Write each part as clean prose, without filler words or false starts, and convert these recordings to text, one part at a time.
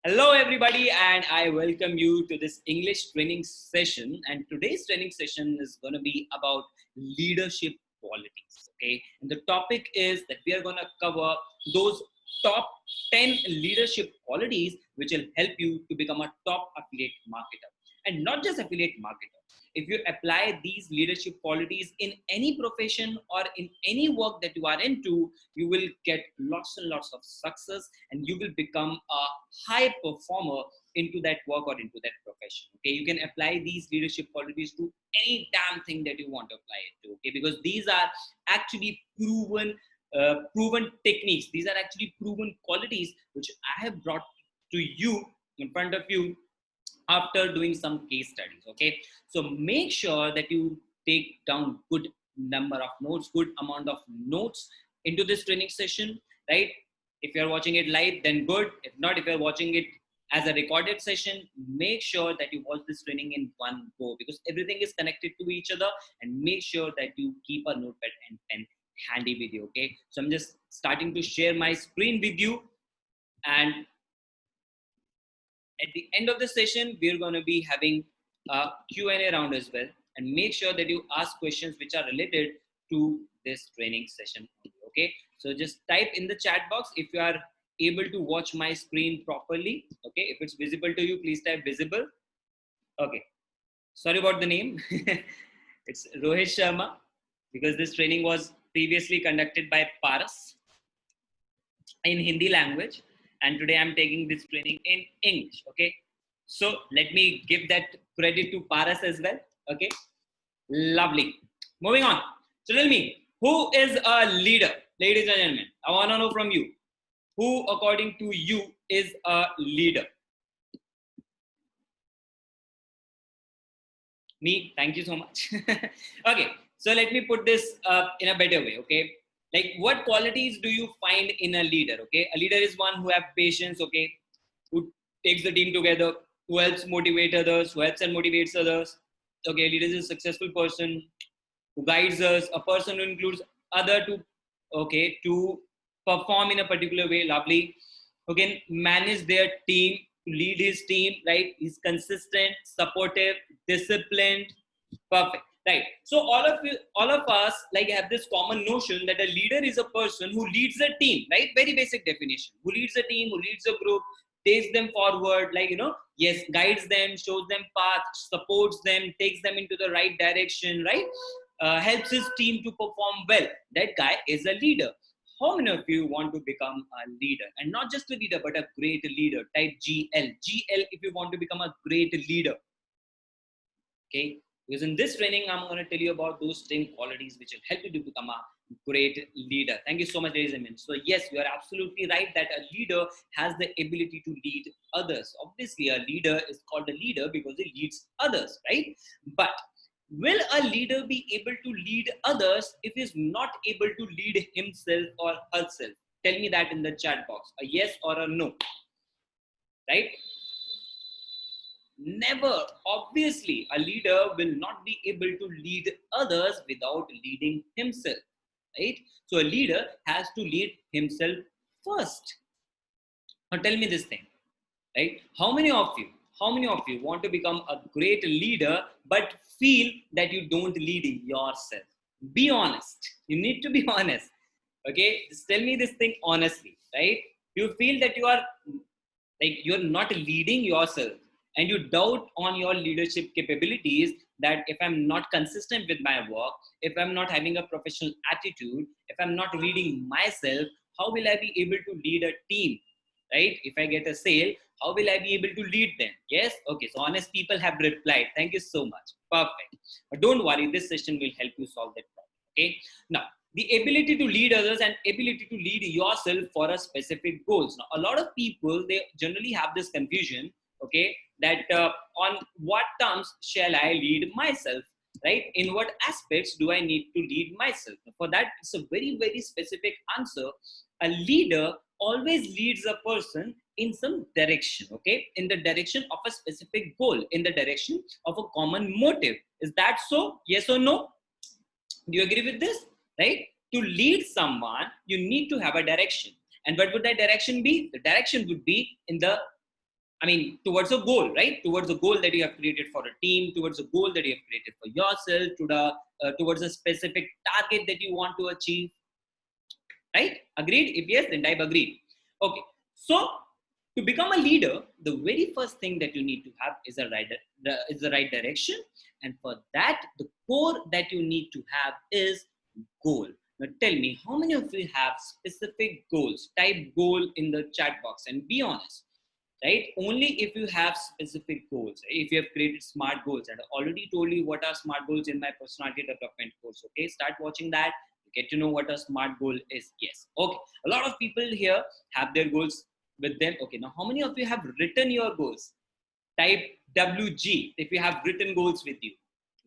Hello, everybody, and I welcome you to this English training session. And today's training session is going to be about leadership qualities. Okay, and the topic is that we are going to cover those top 10 leadership qualities which will help you to become a top affiliate marketer, and not just affiliate marketer. If you apply these leadership qualities in any profession or in any work that you are into, you will get lots and lots of success, and you will become a high performer into that work or into that profession. Okay, you can apply these leadership qualities to any damn thing that you want to apply it to. Okay, because these are actually proven techniques. These are actually proven qualities which I have brought to you in front of you after doing some case studies. Okay, so make sure that you take down good number of notes, good amount of notes into this training session, right? If you're watching it live, then good. If not, if you're watching it as a recorded session, make sure that you watch this training in one go, because everything is connected to each other. And make sure that you keep a notepad and pen handy with you. Okay, so I'm just starting to share my screen with you, and at the end of the session, we're going to be having a Q&A round as well. And make sure that you ask questions which are related to this training session. Okay, so just type in the chat box if you are able to watch my screen properly. Okay, if it's visible to you, please type visible. Okay, sorry about the name. It's Rohit Sharma, because this training was previously conducted by Paras in Hindi language, and today I'm taking this training in English. Okay, so let me give that credit to Paras as well. Okay, lovely. Moving on. So tell me, who is a leader, ladies and gentlemen? I want to know from you, who, according to you, is a leader? Me. Thank you so much. Okay, so let me put this in a better way. Okay, like what qualities do you find in a leader? Okay, a leader is one who have patience. Okay, who takes the team together, who helps motivate others, who helps and motivates others. Okay, leader is a successful person who guides us, a person who includes other to perform in a particular way. Lovely. Who can manage their team, to lead his team, right? He's consistent, supportive, disciplined. Perfect. Right. So all of us like have this common notion that a leader is a person who leads a team, right? Very basic definition. Who leads a team, who leads a group, takes them forward, like, yes, guides them, shows them path, supports them, takes them into the right direction, right? Helps his team to perform well. That guy is a leader. How many of you want to become a leader? And not just a leader, but a great leader? Type GL. GL if you want to become a great leader. Okay, because in this training, I'm going to tell you about those 10 qualities which will help you to become a great leader. Thank you so much, ladies and gentlemen. So yes, you are absolutely right that a leader has the ability to lead others. Obviously, a leader is called a leader because he leads others, right? But will a leader be able to lead others if he is not able to lead himself or herself? Tell me that in the chat box. A yes or a no, right? Never. Obviously, a leader will not be able to lead others without leading himself, right? So a leader has to lead himself first. Now tell me this thing, right? How many of you want to become a great leader but feel that you don't lead yourself? Be honest. You need to be honest. Okay? Just tell me this thing honestly, right? You feel that you're not leading yourself, and you doubt on your leadership capabilities, that if I'm not consistent with my work, if I'm not having a professional attitude, if I'm not leading myself, how will I be able to lead a team, right? If I get a sale, how will I be able to lead them? Yes. Okay, so honest people have replied. Thank you so much. Perfect. But don't worry, this session will help you solve that problem. Okay, now the ability to lead others and ability to lead yourself for a specific goals. Now a lot of people, they generally have this confusion, okay, that on what terms shall I lead myself, right? In what aspects do I need to lead myself? For that, it's a very, very specific answer. A leader always leads a person in some direction, okay, in the direction of a specific goal, in the direction of a common motive. Is that so? Yes or no? Do you agree with this? Right? To lead someone, you need to have a direction. And what would that direction be? The direction would be in the towards a goal, right? Towards a goal that you have created for a team, towards a goal that you have created for yourself, towards a specific target that you want to achieve, right? Agreed? If yes, then type agreed. Okay. So to become a leader, the very first thing that you need to have is the right direction. And for that, the core that you need to have is goal. Now tell me, how many of you have specific goals? Type goal in the chat box and be honest, right? Only if you have specific goals, if you have created smart goals, and I already told you what are smart goals in my personality development course. Okay, start watching that. Get to know what a smart goal is. Yes. Okay. A lot of people here have their goals with them. Okay. Now, how many of you have written your goals? Type WG if you have written goals with you.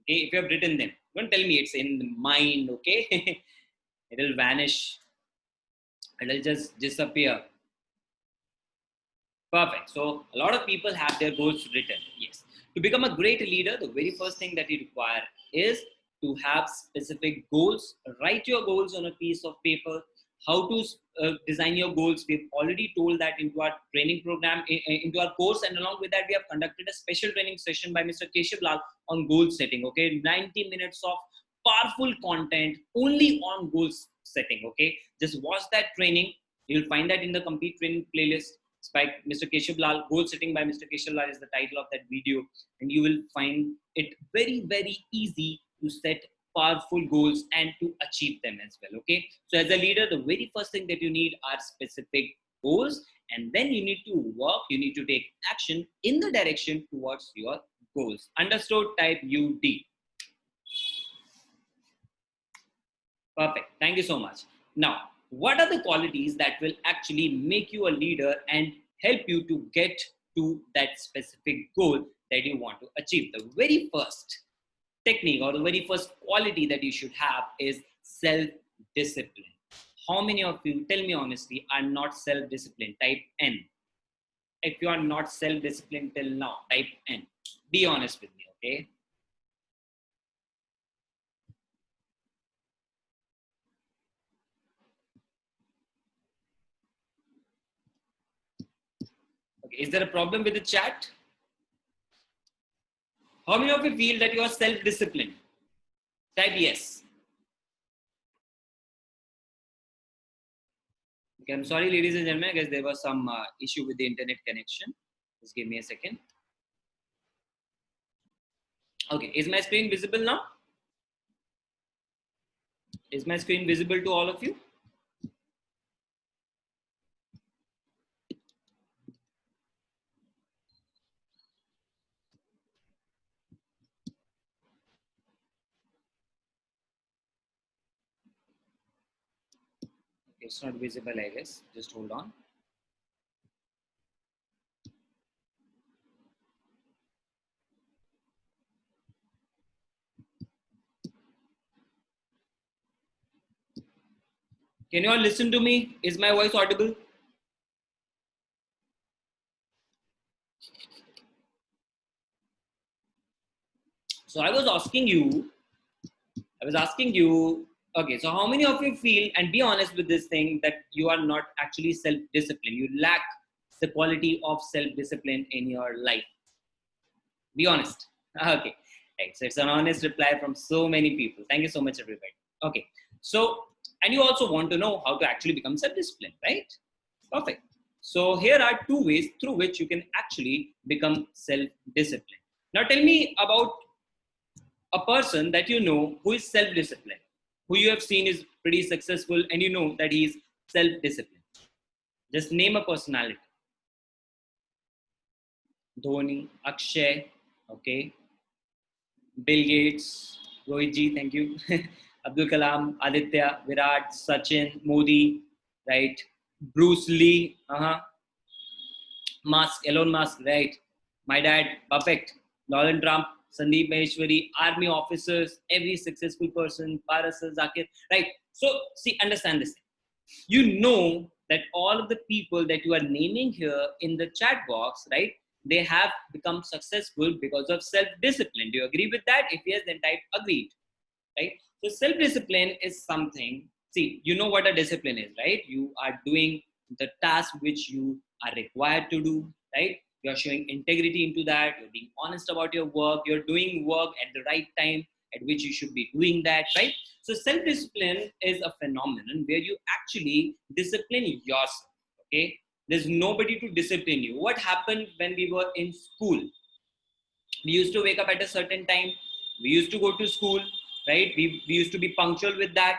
Okay. If you have written them, don't tell me it's in the mind. Okay. It'll vanish. It'll just disappear. Perfect. So a lot of people have their goals written. Yes. To become a great leader, the very first thing that you require is to have specific goals. Write your goals on a piece of paper. How to design your goals. We've already told that into our training program, into our course. And along with that, we have conducted a special training session by Mr. Keshav Lal on goal setting. Okay. 90 minutes of powerful content only on goals setting. Okay. Just watch that training. You'll find that in the complete training playlist by Mr. Keshav Lal. Goal setting by Mr. Keshav Lal is the title of that video, and you will find it very, very easy to set powerful goals and to achieve them as well. Okay, so as a leader, the very first thing that you need are specific goals, and then you need to work, you need to take action in the direction towards your goals. Understood? Type UD. Perfect. Thank you so much. Now, what are the qualities that will actually make you a leader and help you to get to that specific goal that you want to achieve? The very first technique or the very first quality that you should have is self-discipline. How many of you, tell me honestly, are not self-disciplined? Type N. If you are not self-disciplined till now, type N. Be honest with me, okay? Okay, is there a problem with the chat? How many of you feel that you are self-disciplined? Type yes. Okay, I'm sorry, ladies and gentlemen, I guess there was some issue with the internet connection. Just give me a second. Okay, is my screen visible now? Is my screen visible to all of you? It's not visible, I guess. Just hold on. Can you all listen to me? Is my voice audible? So I was asking you, okay, so how many of you feel, and be honest with this thing, that you are not actually self-disciplined? You lack the quality of self-discipline in your life. Be honest. Okay. Right. So it's an honest reply from so many people. Thank you so much, everybody. Okay. So, and you also want to know how to actually become self-disciplined, right? Perfect. So here are two ways through which you can actually become self-disciplined. Now tell me about a person that you know who is self-disciplined, who you have seen is pretty successful, and you know that he is self-disciplined. Just name a personality. Dhoni, Akshay, okay, Bill Gates, Rohit ji, thank you, Abdul Kalam, Aditya, Virat, Sachin, Modi, right, Bruce Lee, Musk, Elon Musk, right, my dad, perfect, Donald Trump, Sandeep Maheshwari, army officers, every successful person, Paras Zakir, right. So see, understand this. You know that all of the people that you are naming here in the chat box, right, they have become successful because of self-discipline. Do you agree with that? If yes, then type agreed, right? So self-discipline is something, see, you know what a discipline is, right? You are doing the task which you are required to do, right? you're showing integrity into that, you're being honest about your work, you're doing work at the right time at which you should be doing that, right? So self-discipline is a phenomenon where you actually discipline yourself, okay? There's nobody to discipline you. What happened when we were in school? We used to wake up at a certain time. We used to go to school, right? We used to be punctual with that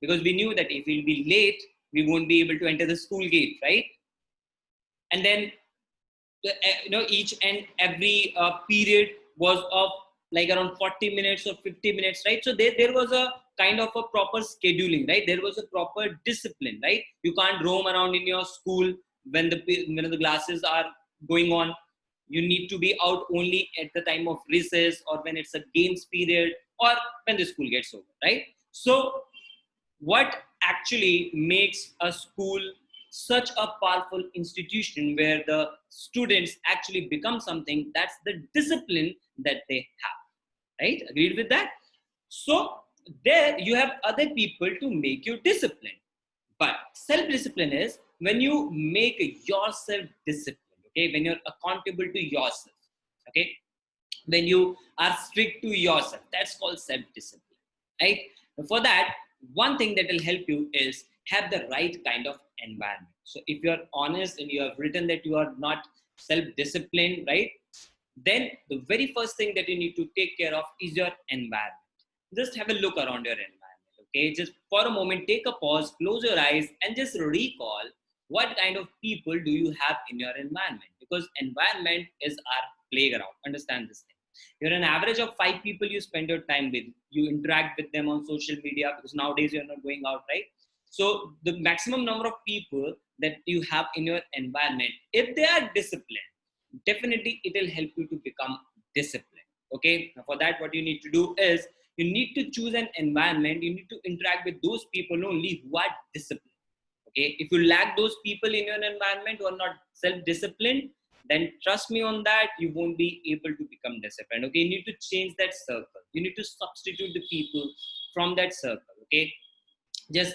because we knew that if we'll be late, we won't be able to enter the school gate, right? And then each and every period was of like around 40 minutes or 50 minutes, right? So there was a kind of a proper scheduling, right? There was a proper discipline, right? You can't roam around in your school when the classes are going on. You need to be out only at the time of recess or when it's a games period or when the school gets over, right? So what actually makes a school such a powerful institution where the students actually become something, that's the discipline that they have, right? Agreed with that? So there you have other people to make you disciplined, but self-discipline is when you make yourself disciplined, okay? When you're accountable to yourself, okay? When you are strict to yourself, that's called self-discipline, right? For that, one thing that will help you is have the right kind of environment. So if you're honest and you have written that you are not self-disciplined, right, then the very first thing that you need to take care of is your environment. Just have a look around your environment, okay? Just for a moment, take a pause, close your eyes, and just recall what kind of people do you have in your environment, because environment is our playground. Understand this thing. You're an average of 5 people you spend your time with. You interact with them on social media because nowadays you're not going out, right? So the maximum number of people that you have in your environment, if they are disciplined, definitely it will help you to become disciplined, okay? Now for that, what you need to do is you need to choose an environment. You need to interact with those people only who are disciplined, okay? If you lack those people in your environment who are not self-disciplined, then trust me on that, you won't be able to become disciplined, okay? You need to change that circle. You need to substitute the people from that circle, okay? Just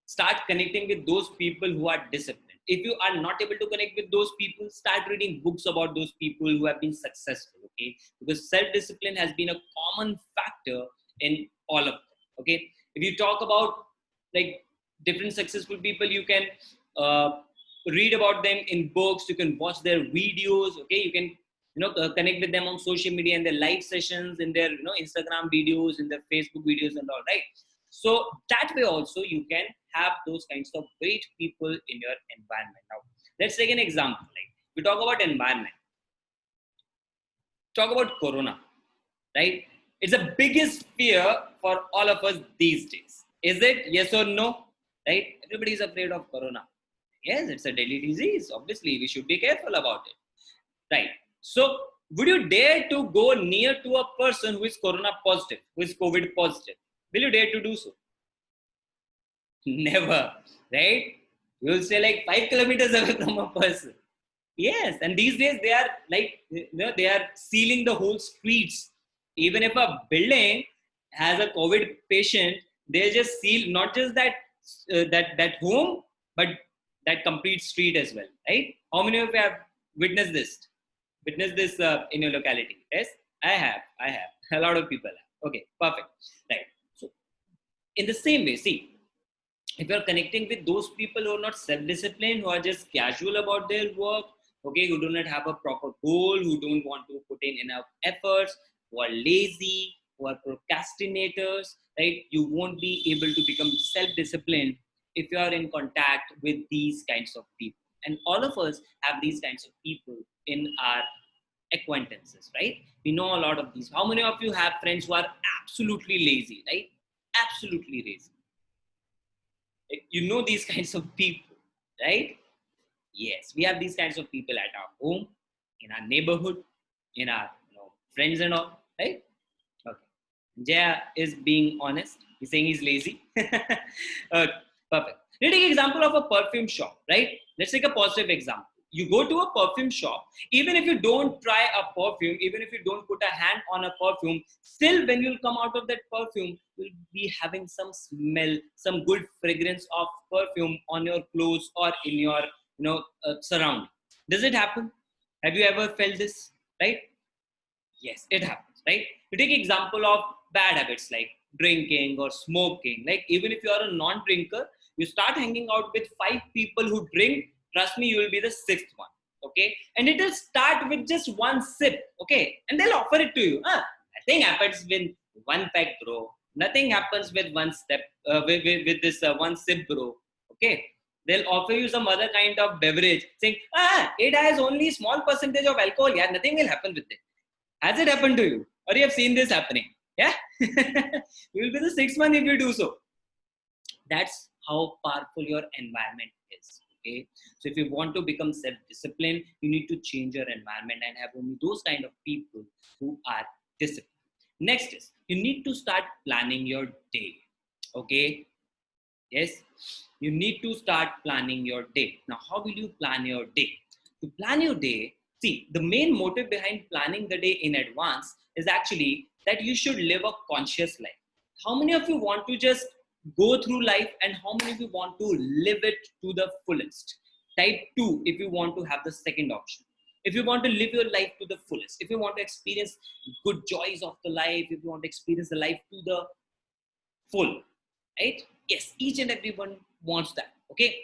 start connecting with those people who are disciplined. If you are not able to connect with those people, start reading books about those people who have been successful, okay? Because self-discipline has been a common factor in all of them, okay? If you talk about like different successful people, you can uh, read about them in books, you can watch their videos, okay? You can connect with them on social media and their live sessions, in their Instagram videos, in their Facebook videos and all, right? So that way also you can have those kinds of great people in your environment. Now let's take an example. Like we talk about environment, talk about corona, right? It's the biggest fear for all of us these days. Is it? Yes or no? Right? Everybody is afraid of corona. Yes, it's a deadly disease. Obviously we should be careful about it, right? So would you dare to go near to a person who is corona positive, who is COVID positive? Will you dare to do so? Never, right? You'll stay like 5 kilometers away from a person. Yes, and these days they are like, they are sealing the whole streets. Even if a building has a COVID patient, they just seal not just that home, but that complete street as well, right? How many of you have witnessed this? Witnessed this in your locality? Yes, I have. A lot of people have. Okay, perfect, right? So in the same way, see, if you're connecting with those people who are not self-disciplined, who are just casual about their work, okay, who do not have a proper goal, who don't want to put in enough efforts, who are lazy, who are procrastinators, right? You won't be able to become self-disciplined if you are in contact with these kinds of people. And all of us have these kinds of people in our acquaintances, right? We know a lot of these. How many of you have friends who are absolutely lazy, right? Absolutely lazy. You know these kinds of people, right? Yes, we have these kinds of people at our home, in our neighborhood, in our friends and all, right? Okay. Jaya is being honest. He's saying he's lazy. Okay, perfect. Let's take an example of a perfume shop, right? Let's take a positive example. You go to a perfume shop, even if you don't try a perfume, even if you don't put a hand on a perfume, still when you'll come out of that perfume, you'll be having some smell, some good fragrance of perfume on your clothes or in your surrounding. Does it happen? Have you ever felt this, right? Yes, it happens, right? You take example of bad habits like drinking or smoking. Like even if you are a non-drinker, you start hanging out with 5 people who drink. Trust me, you will be the sixth one. Okay, and it will start with just one sip. Okay, and they'll offer it to you. Nothing happens with one pack, bro. Nothing happens with one step. With this one sip, bro. Okay, they'll offer you some other kind of beverage, saying, it has only small percentage of alcohol. Yeah, nothing will happen with it. Has it happened to you? Or you have seen this happening? Yeah? You will be the sixth one if you do so. That's how powerful your environment is. Okay. So if you want to become self-disciplined, you need to change your environment and have only those kind of people who are disciplined. Next is you need to start planning your day. Okay. Yes, you need to start planning your day. Now, how will you plan your day? To plan your day, see, the main motive behind planning the day in advance is actually that you should live a conscious life. How many of you want to just go through life and how many of you want to live it to the fullest? Type 2 if you want to have the second option. If you want to live your life to the fullest, if you want to experience good joys of the life, if you want to experience the life to the full, right? Yes, each and everyone wants that. Okay,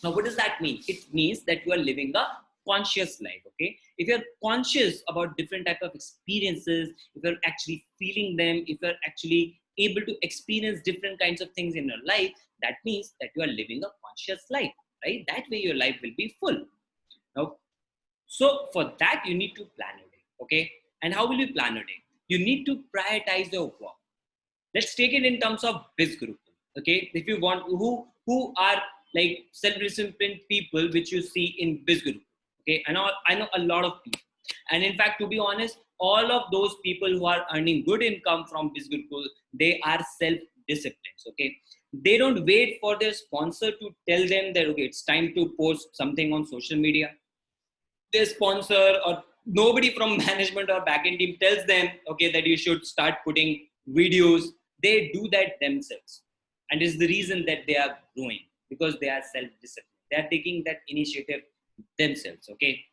now what does that mean? It means that you are living a conscious life. Okay, if you're conscious about different type of experiences, if you're actually feeling them, if you're actually able to experience different kinds of things in your life, that means that you are living a conscious life, right? That way your life will be full. Now, so for that you need to plan your day. Okay, and how will you plan your day? You need to prioritize your work. Let's take it in terms of Bizgurukul. Okay, if you want, who are like self-disciplined people which you see in Bizgurukul. Okay, I know a lot of people, and in fact, to be honest, all of those people who are earning good income from Bizgurukul, they are self-disciplined. Okay, they don't wait for their sponsor to tell them that okay, it's time to post something on social media. Their sponsor or nobody from management or backend team tells them okay that you should start putting videos. They do that themselves, and it's the reason that they are growing because they are self-disciplined. They are taking that initiative themselves. Okay,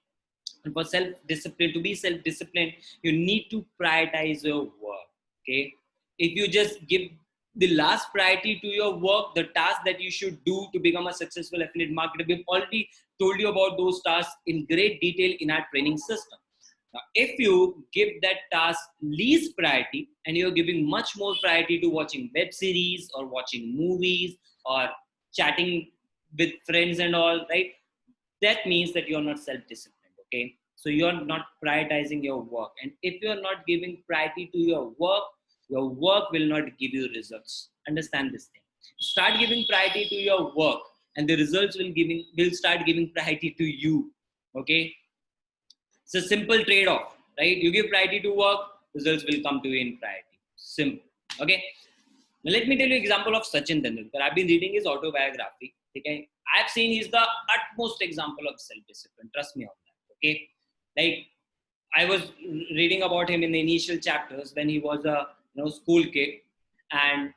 and for self-discipline, to be self-disciplined, you need to prioritize your work. Okay, if you just give the last priority to your work, the task that you should do to become a successful affiliate marketer, we've already told you about those tasks in great detail in our training system. Now, if you give that task least priority and you're giving much more priority to watching web series or watching movies or chatting with friends and all, right? That means that you're not self-disciplined. Okay, so you're not prioritizing your work, and if you're not giving priority to your work will not give you results. Understand this thing. Start giving priority to your work and the results will start giving priority to you. Okay, it's a simple trade-off, right? You give priority to work, results will come to you in priority. Simple. Okay. Now let me tell you an example of Sachin Tendulkar. I've been reading his autobiography. Okay, I've seen he's the utmost example of self-discipline. Trust me on that. Okay, like I was reading about him in the initial chapters when he was a school kid, and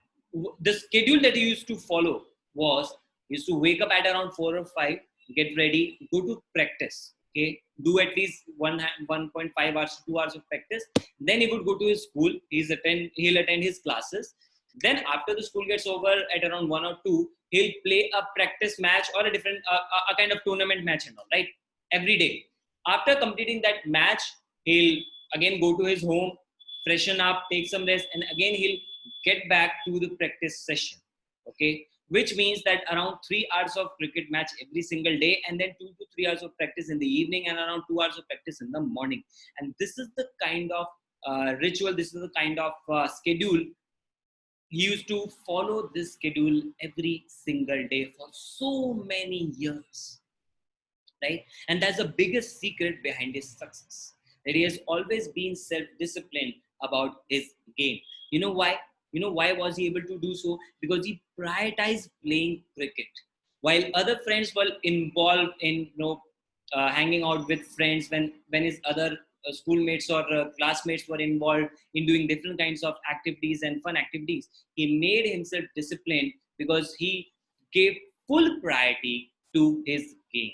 the schedule that he used to follow was he used to wake up at around 4 or 5, get ready, go to practice. Okay, do at least 1.5 hours, 2 hours of practice. Then he would go to his school. He'll attend his classes. Then after the school gets over at around 1 or 2, he'll play a practice match or a different a kind of tournament match and all, right? Every day. After completing that match, he'll again go to his home, freshen up, take some rest, and again he'll get back to the practice session. Okay, which means that around 3 hours of cricket match every single day, and then 2 to 3 hours of practice in the evening, and around 2 hours of practice in the morning. And this is the kind of ritual. This is the kind of schedule. He used to follow this schedule every single day for so many years, right? And that's the biggest secret behind his success, that he has always been self-disciplined about his game. You know why? You know why was he able to do so? Because he prioritized playing cricket. While other friends were involved in hanging out with friends, when his other schoolmates or classmates were involved in doing different kinds of activities and fun activities, he made himself disciplined because he gave full priority to his game.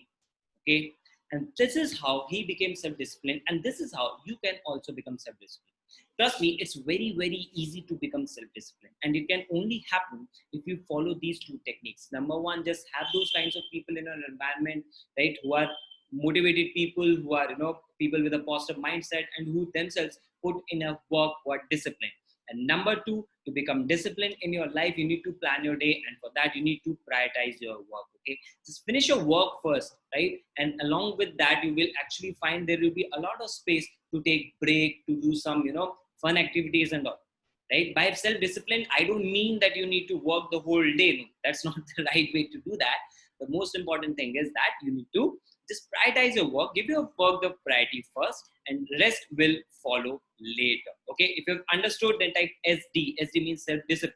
Okay, And this is how he became self-disciplined. And this is how you can also become self-disciplined. Trust me, it's very, very easy to become self-disciplined. And it can only happen if you follow these two techniques. Number one, just have those kinds of people in your environment, right, who are motivated people, who are, people with a positive mindset and who themselves put in a work, who are disciplined. And number two, to become disciplined in your life, you need to plan your day. And for that, you need to prioritize your work. Okay. Just finish your work first, right? And along with that, you will actually find there will be a lot of space to take break, to do some, fun activities and all. Right? By self-discipline, I don't mean that you need to work the whole day. No, that's not the right way to do that. The most important thing is that you need to just prioritize your work, give your work the priority first, and rest will follow later. Okay, if you've understood, then type SD. SD means self-discipline.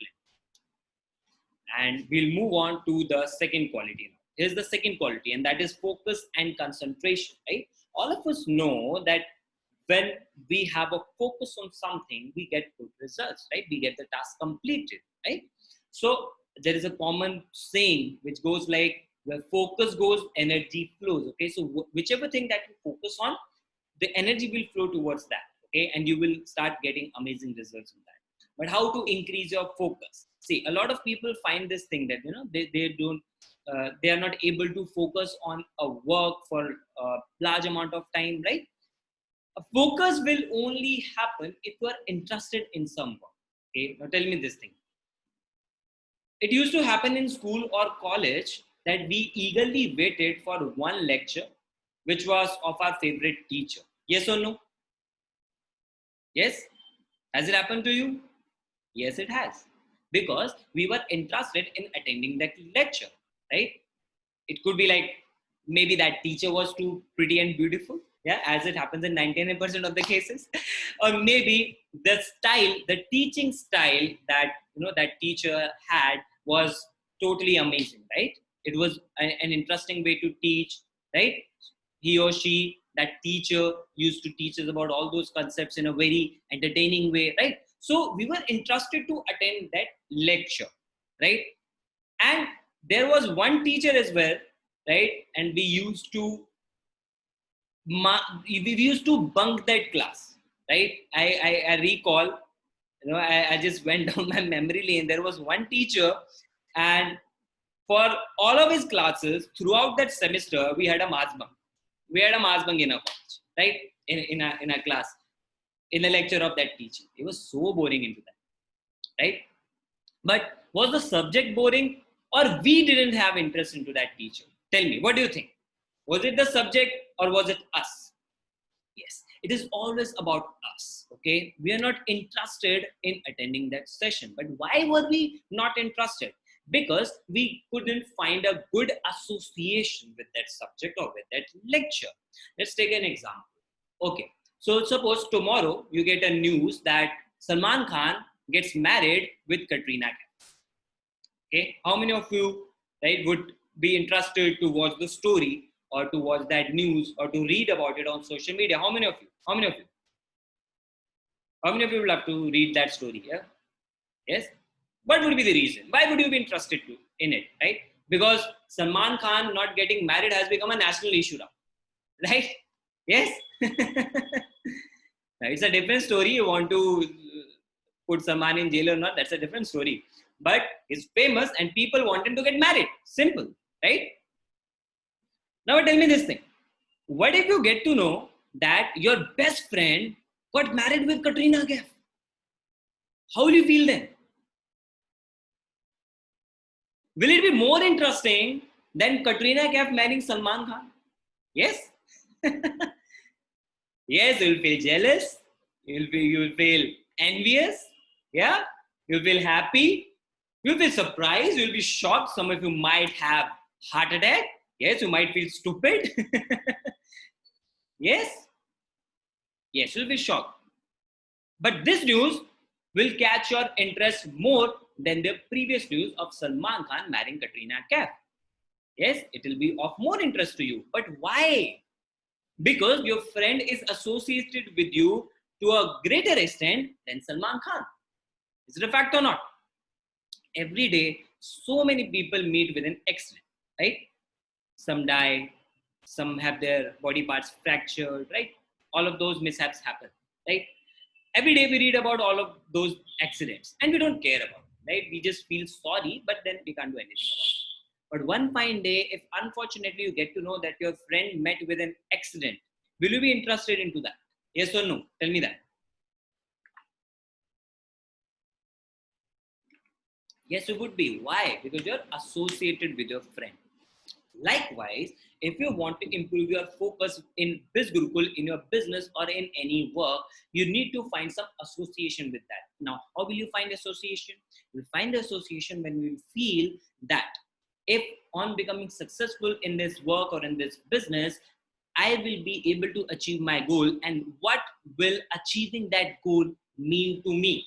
And we'll move on to the second quality now. Here's the second quality, and that is focus and concentration, right? All of us know that when we have a focus on something, we get good results, right? We get the task completed, right? So there is a common saying which goes like, where focus goes, energy flows. Okay, so whichever thing that you focus on, the energy will flow towards that. Okay, and you will start getting amazing results in that. But how to increase your focus? See, a lot of people find this thing that they don't they are not able to focus on a work for a large amount of time, right? A focus will only happen if you are interested in some work. Okay, now tell me this thing. It used to happen in school or college that we eagerly waited for one lecture, which was of our favorite teacher. Yes or no? Yes? Has it happened to you? Yes, it has. Because we were interested in attending that lecture, right? It could be like maybe that teacher was too pretty and beautiful, yeah, as it happens in 99% of the cases. Or maybe the teaching style that that teacher had was totally amazing, right? It was an interesting way to teach, right? He or she, that teacher, used to teach us about all those concepts in a very entertaining way, right? So we were interested to attend that lecture, right? And there was one teacher as well, right? And we used to bunk that class, right? I recall, I just went down my memory lane. There was one teacher, and for all of his classes throughout that semester, we had a mass bunk. We had a mass bunk in a college, right? In a class, in a lecture of that teacher. It was so boring into that, right? But was the subject boring, or we didn't have interest into that teacher? Tell me, what do you think? Was it the subject or was it us? Yes, it is always about us. Okay, we are not interested in attending that session. But why were we not interested? Because we couldn't find a good association with that subject or with that lecture. Let's take an example. Okay, so suppose tomorrow you get a news that Salman Khan gets married with Katrina Kaif. Okay, how many of you, right, would be interested to watch the story or to watch that news or to read about it on social media? How many of you? How many of you? How many of you would love to read that story? Yeah? Yes? What would be the reason? Why would you be interested in it? Right? Because Salman Khan not getting married has become a national issue now. Right? Yes? It's a different story. You want to put Salman in jail or not, that's a different story. But he's famous and people want him to get married. Simple. Right? Now tell me this thing. What if you get to know that your best friend got married with Katrina Kaif? How will you feel then? Will it be more interesting than Katrina Kaif marrying Salman Khan? Yes? Yes, you will feel jealous. You will feel envious. Yeah? You'll feel happy. You'll feel surprised. You'll be shocked. Some of you might have heart attack. Yes, you might feel stupid. Yes? Yes, you'll be shocked. But this news will catch your interest more than the previous news of Salman Khan marrying Katrina Kaif. Yes, it will be of more interest to you. But why? Because your friend is associated with you to a greater extent than Salman Khan. Is it a fact or not? Every day, so many people meet with an accident, right? Some die, some have their body parts fractured, right? All of those mishaps happen, right? Every day we read about all of those accidents and we don't care about it, right? We just feel sorry, but then we can't do anything about it. But one fine day, if unfortunately you get to know that your friend met with an accident, will you be interested into that? Yes or no? Tell me that. Yes, you would be. Why? Because you're associated with your friend. Likewise, if you want to improve your focus in Bizgurukul, in your business or in any work, you need to find some association with that. Now, how will you find association? You'll find the association when you feel that if on becoming successful in this work or in this business, I will be able to achieve my goal. And what will achieving that goal mean to me?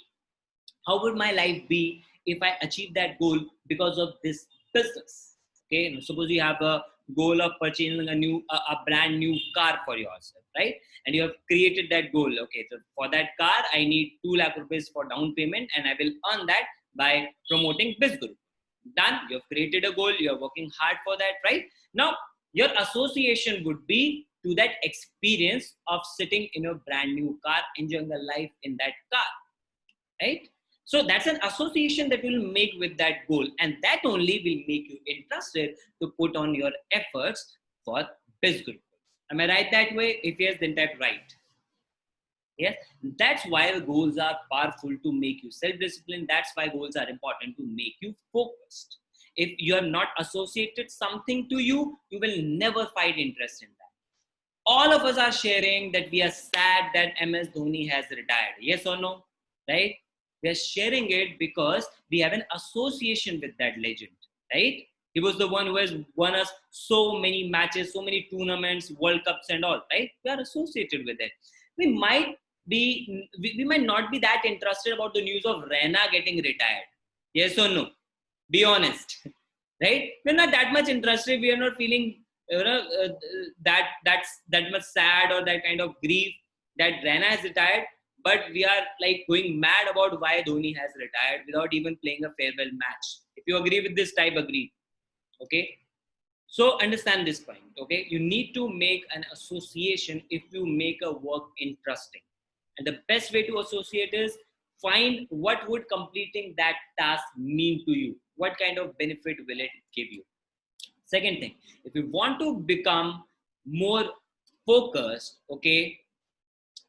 How would my life be if I achieve that goal because of this business? Okay, now suppose you have a goal of purchasing a brand new car for yourself, right? And you have created that goal. Okay, so for that car, I need 2 lakh rupees for down payment, and I will earn that by promoting Bizguru. Done. You have created a goal. You are working hard for that, right? Now, your association would be to that experience of sitting in a brand new car, enjoying the life in that car, right? So that's an association that will make with that goal, and that only will make you interested to put on your efforts for Bizgurukul. Am I right that way? If yes, then type right. Yes, that's why goals are powerful to make you self-disciplined. That's why goals are important to make you focused. If you are not associated something to you, you will never find interest in that. All of us are sharing that we are sad that MS Dhoni has retired. Yes or no? Right? We are sharing it because we have an association with that legend, right? He was the one who has won us so many matches, so many tournaments, World Cups and all, right? We are associated with it. We might not be that interested about the news of Raina getting retired. Yes or no? Be honest, right? We're not that much interested. We are not feeling that much sad or that kind of grief that Raina has retired. But we are like going mad about why Dhoni has retired without even playing a farewell match. If you agree with this type, agree. Okay. So understand this point. Okay. You need to make an association if you make a work interesting. And the best way to associate is find what would completing that task mean to you. What kind of benefit will it give you? Second thing, if you want to become more focused, okay,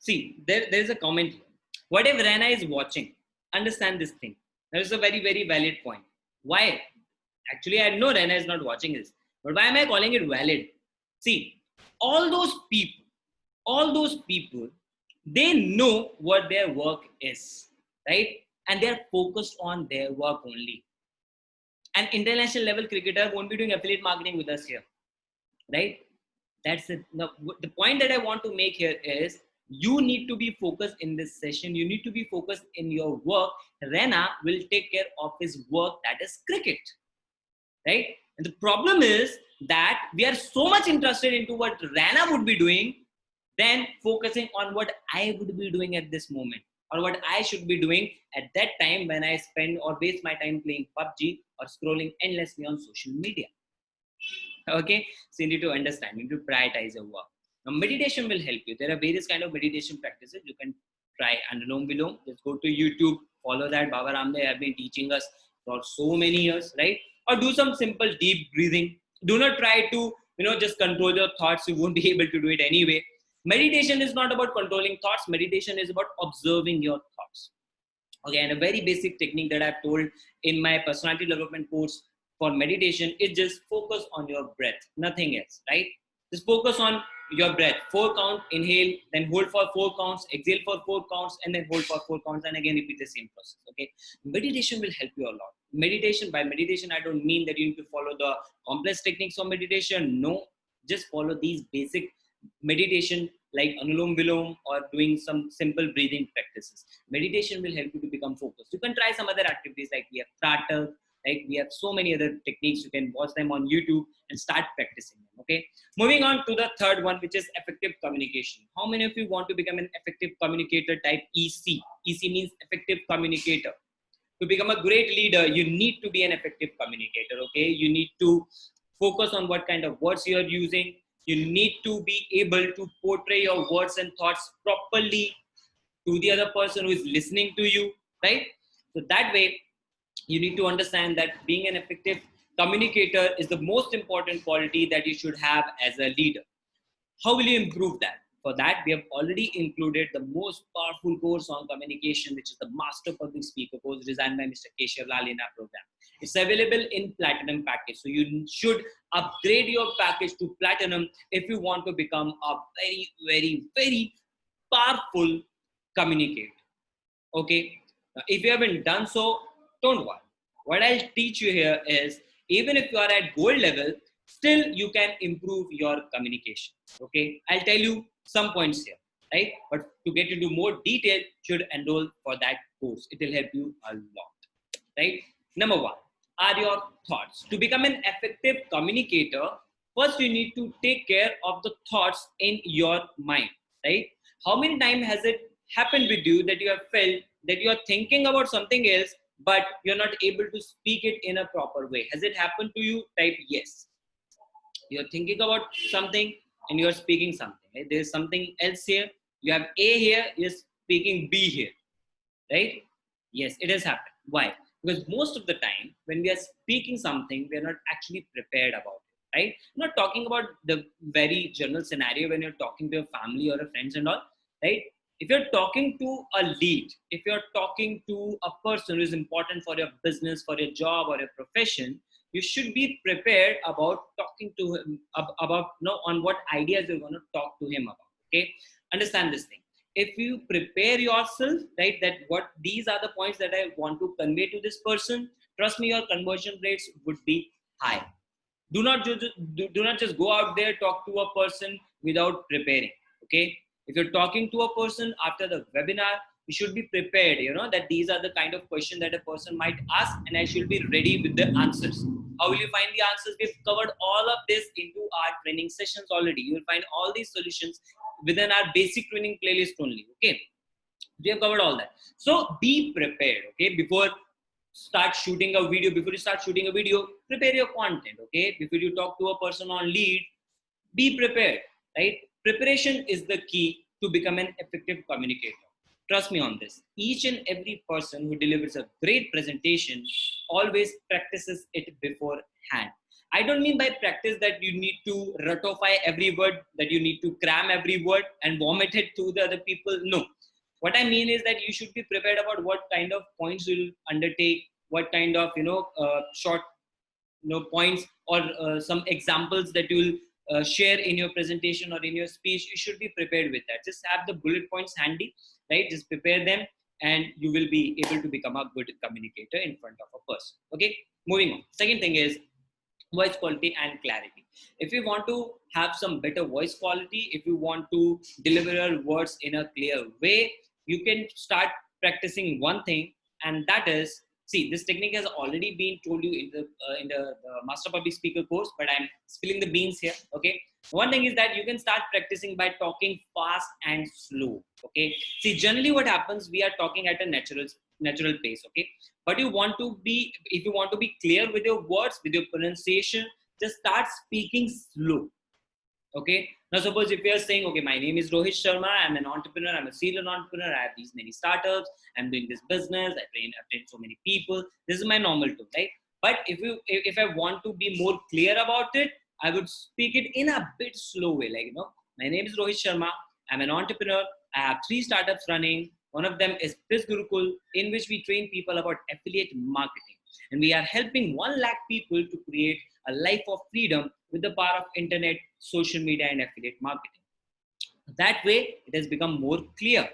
see, there's a comment here. What if Rana is watching? Understand this thing. That is a very, very valid point. Why? Actually, I know Rana is not watching this. But why am I calling it valid? See, all those people, they know what their work is, right? And they're focused on their work only. An international level cricketer won't be doing affiliate marketing with us here, right? That's it. Now, the point that I want to make here is you need to be focused in this session. You need to be focused in your work. Rana will take care of his work, that is cricket, right? And the problem is that we are so much interested into what Rana would be doing than focusing on what I would be doing at this moment or what I should be doing at that time when I spend or waste my time playing PUBG or scrolling endlessly on social media. Okay, so you need to understand, you need to prioritize your work. Now, meditation will help you. There are various kind of meditation practices. You can try Anulom Vilom. Just go to YouTube, follow that. Baba Ramdev have been teaching us for so many years, right? Or do some simple deep breathing. Do not try to, just control your thoughts. You won't be able to do it anyway. Meditation is not about controlling thoughts. Meditation is about observing your thoughts. Okay, and a very basic technique that I've told in my personality development course for meditation is just focus on your breath, nothing else, right? Just focus on your breath. 4 count, inhale, then hold for 4 counts, exhale for 4 counts, and then hold for 4 counts, and again repeat the same process. Okay, meditation will help you a lot. By meditation, I don't mean that you need to follow the complex techniques of meditation. No, just follow these basic meditation like Anulom Vilom or doing some simple breathing practices. Meditation will help you to become focused. You can try some other activities like we have Tratak, like we have so many other techniques. You can watch them on YouTube and start practicing them. Okay. Moving on to the third one, which is effective communication. How many of you want to become an effective communicator type EC? EC means effective communicator. To become a great leader, you need to be an effective communicator. Okay. You need to focus on what kind of words you are using. You need to be able to portray your words and thoughts properly to the other person who is listening to you, right? So that way, you need to understand that being an effective communicator is the most important quality that you should have as a leader. How will you improve that? For that, we have already included the most powerful course on communication, which is the Master Public Speaker course designed by Mr. Keshav Lal in our program. It's available in Platinum package. So you should upgrade your package to Platinum if you want to become a very, very, very powerful communicator. Okay. Now, if you haven't done so, don't worry. What I'll teach you here is even if you are at gold level, still you can improve your communication. Okay. I'll tell you some points here, right? But to get into more detail, should enroll for that course. It will help you a lot, right? Number one are your thoughts. To become an effective communicator, first you need to take care of the thoughts in your mind, right? How many times has it happened with you that you have felt that you are thinking about something else, but you're not able to speak it in a proper way? Has it happened to you? Type yes. You're thinking about something and you're speaking something, right? There's something else here. You have A here, you're speaking B here, right? Yes, it has happened. Why? Because most of the time when we are speaking something, we are not actually prepared about it, right? I'm not talking about the very general scenario when you're talking to a family or a friends and all, right? If you're talking to a lead, if you're talking to a person who is important for your business, for your job or your profession, you should be prepared about talking to him about on what ideas you're going to talk to him about. Okay, understand this thing. If you prepare yourself, right, that what these are the points that I want to convey to this person, trust me, your conversion rates would be high. Do not just go out there, talk to a person without preparing. Okay, if you're talking to a person after the webinar, you should be prepared, that these are the kind of questions that a person might ask, and I should be ready with the answers. How will you find the answers? We've covered all of this into our training sessions already. You will find all these solutions within our basic training playlist only. Okay, we have covered all that. So be prepared. Okay, before you start shooting a video, prepare your content. Okay, before you talk to a person on lead, be prepared, right? Preparation is the key to become an effective communicator. Trust me on this. Each and every person who delivers a great presentation always practices it beforehand. I don't mean by practice that you need to ratify every word, that you need to cram every word and vomit it to the other people. No. What I mean is that you should be prepared about what kind of points you'll undertake, what kind of, short, points or some examples that you'll share in your presentation or in your speech. You should be prepared with that. Just have the bullet points handy, right? Just prepare them and you will be able to become a good communicator in front of a person. Okay, moving on. Second thing is voice quality and clarity. If you want to have some better voice quality, if you want to deliver your words in a clear way, you can start practicing one thing, and that is, see, this technique has already been told you in the Master Public Speaker course, but I'm spilling the beans here. Okay, one thing is that you can start practicing by talking fast and slow. Okay, see, generally what happens, we are talking at a natural pace. Okay, but you want to be, if you want to be clear with your words, with your pronunciation, just start speaking slow. Okay, now suppose if you are saying, okay, my name is Rohit Sharma, I'm an entrepreneur, I'm a serial entrepreneur, I have these many startups, I'm doing this business, I've trained so many people, this is my normal tone, right? But if I want to be more clear about it, I would speak it in a bit slow way, like, my name is Rohit Sharma, I'm an entrepreneur, I have 3 startups running. One of them is Bizgurukul, in which we train people about affiliate marketing. And we are helping 1 lakh people to create a life of freedom with the power of internet, social media, and affiliate marketing. That way, it has become more clear,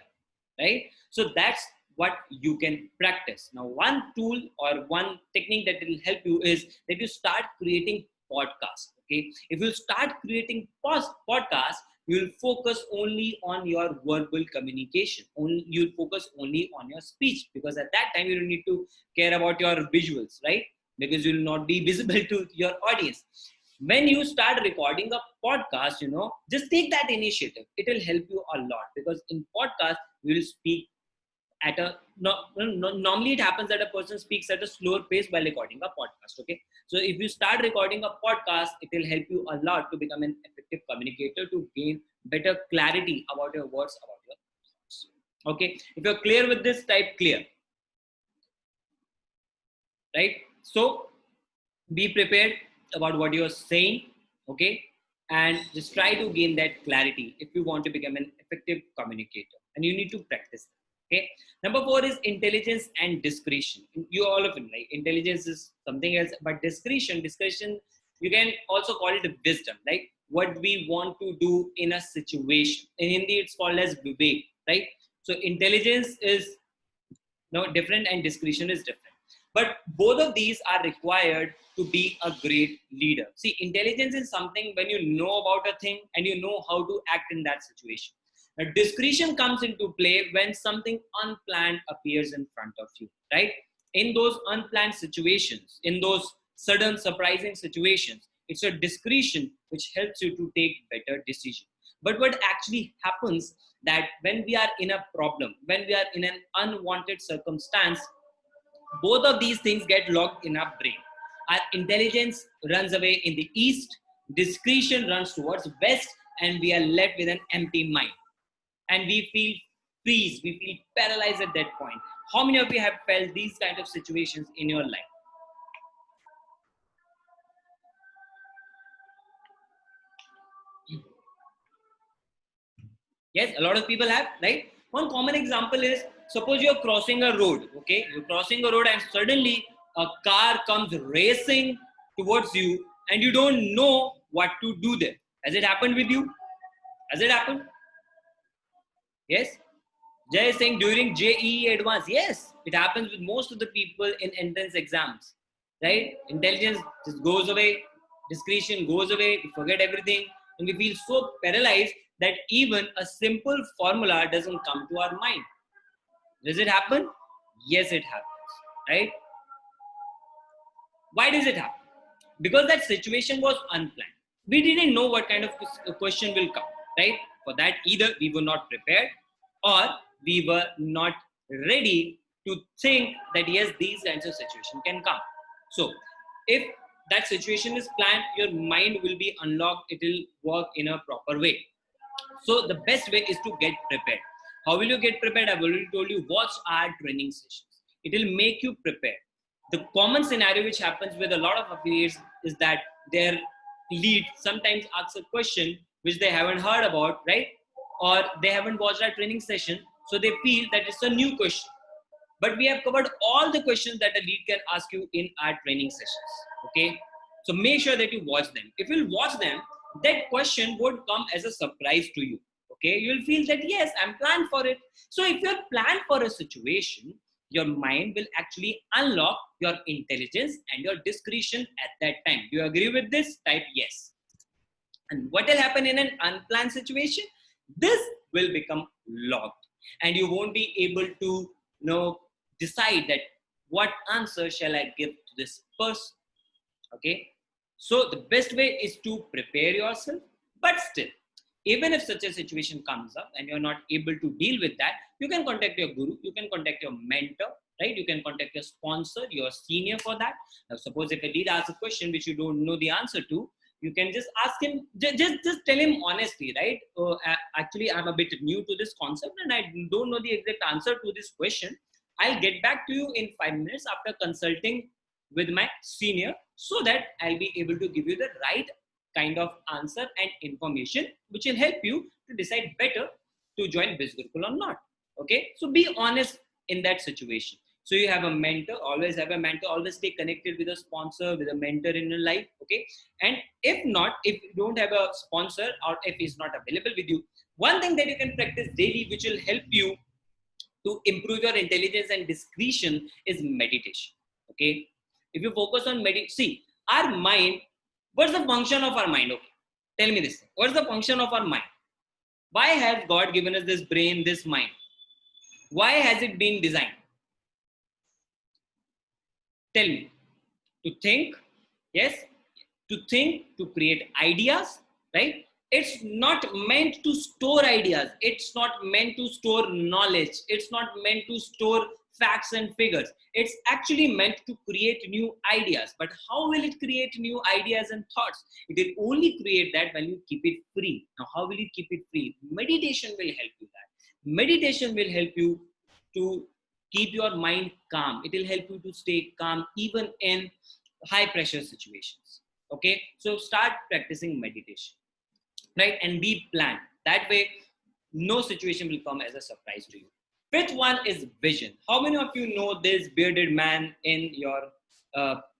right? So that's what you can practice. Now, one tool or one technique that will help you is that you start creating podcasts. Okay, if you start creating podcasts, you'll focus only on your verbal communication. You'll focus only on your speech, because at that time you don't need to care about your visuals, right? Because you'll not be visible to your audience. When you start recording a podcast, just take that initiative. It will help you a lot, because in podcast we will speak at a normally it happens that a person speaks at a slower pace while recording a podcast. Okay, so if you start recording a podcast, it will help you a lot to become an effective communicator, to gain better clarity about your words, about your thoughts. Okay, if you're clear with this, type clear. Right, so be prepared about what you're saying. Okay, and just try to gain that clarity if you want to become an effective communicator, and you need to practice. Okay, number 4 is intelligence and discretion. You all of it, like intelligence is something else, but discretion you can also call it wisdom, like what we want to do in a situation. In Hindi it's called as vivek, right? So intelligence is different and discretion is different, but both of these are required to be a great leader. See, intelligence is something when you know about a thing and you know how to act in that situation. Now discretion comes into play when something unplanned appears in front of you, right? In those unplanned situations, in those sudden surprising situations, it's a discretion which helps you to take better decisions. But what actually happens, that when we are in a problem, when we are in an unwanted circumstance, both of these things get locked in our brain. Our intelligence runs away in the east, discretion runs towards west, and we are left with an empty mind. And we feel freeze, we feel paralyzed at that point. How many of you have felt these kind of situations in your life? Yes, a lot of people have, right? One common example is, suppose you're crossing a road, okay? You're crossing a road and suddenly a car comes racing towards you and you don't know what to do there. Has it happened with you? Has it happened? Yes? Jay is saying during JEE advance. Yes, it happens with most of the people in entrance exams, right? Intelligence just goes away, discretion goes away, we forget everything, and we feel so paralyzed that even a simple formula doesn't come to our mind. Does it happen? Yes, it happens, right? Why does it happen? Because that situation was unplanned. We didn't know what kind of question will come, right? For that, either we were not prepared or we were not ready to think that yes, these kinds of situation can come. So if that situation is planned, your mind will be unlocked, it will work in a proper way. So the best way is to get prepared. How will you get prepared? I've already told you, watch our training sessions. It will make you prepared. The common scenario which happens with a lot of affiliates is that their lead sometimes asks a question which they haven't heard about, right? Or they haven't watched our training session, so they feel that it's a new question. But we have covered all the questions that a lead can ask you in our training sessions. Okay, so make sure that you watch them. If you'll watch them, that question would come as a surprise to you. Okay, you'll feel that yes, I'm planned for it. So if you're planned for a situation, your mind will actually unlock your intelligence and your discretion at that time. Do you agree with this? Type yes. And what will happen in an unplanned situation? This will become locked and you won't be able to decide that what answer shall I give to this person. Okay, so the best way is to prepare yourself, but still, even if such a situation comes up and you're not able to deal with that, you can contact your guru, you can contact your mentor, right? You can contact your sponsor, your senior for that. Now suppose if a lead asks a question which you don't know the answer to, you can just ask him, just tell him honestly, right? Actually, I'm a bit new to this concept and I don't know the exact answer to this question. I'll get back to you in 5 minutes after consulting with my senior, so that I'll be able to give you the right kind of answer and information which will help you to decide better to join Bizgurukul or not. Okay, so be honest in that situation. So you have a mentor, always have a mentor, always stay connected with a sponsor, with a mentor in your life. Okay, and if not, if you don't have a sponsor or if he's not available with you, one thing that you can practice daily which will help you to improve your intelligence and discretion is meditation. Okay, if you focus on see our mind, what's the function of our mind? Okay, tell me this, what's the function of our mind? Why has God given us this brain, this mind? Why has it been designed? Tell me. To think, yes, to think, to create ideas, right? It's not meant to store ideas. It's not meant to store knowledge. It's not meant to store facts and figures. It's actually meant to create new ideas. But how will it create new ideas and thoughts? It will only create that when you keep it free. Now, how will you keep it free? Meditation will help you that. Meditation will help you to keep your mind calm. It will help you to stay calm even in high pressure situations. Okay, so start practicing meditation, right? And be planned. That way, no situation will come as a surprise to you. Fifth one is vision. How many of you know this bearded man in your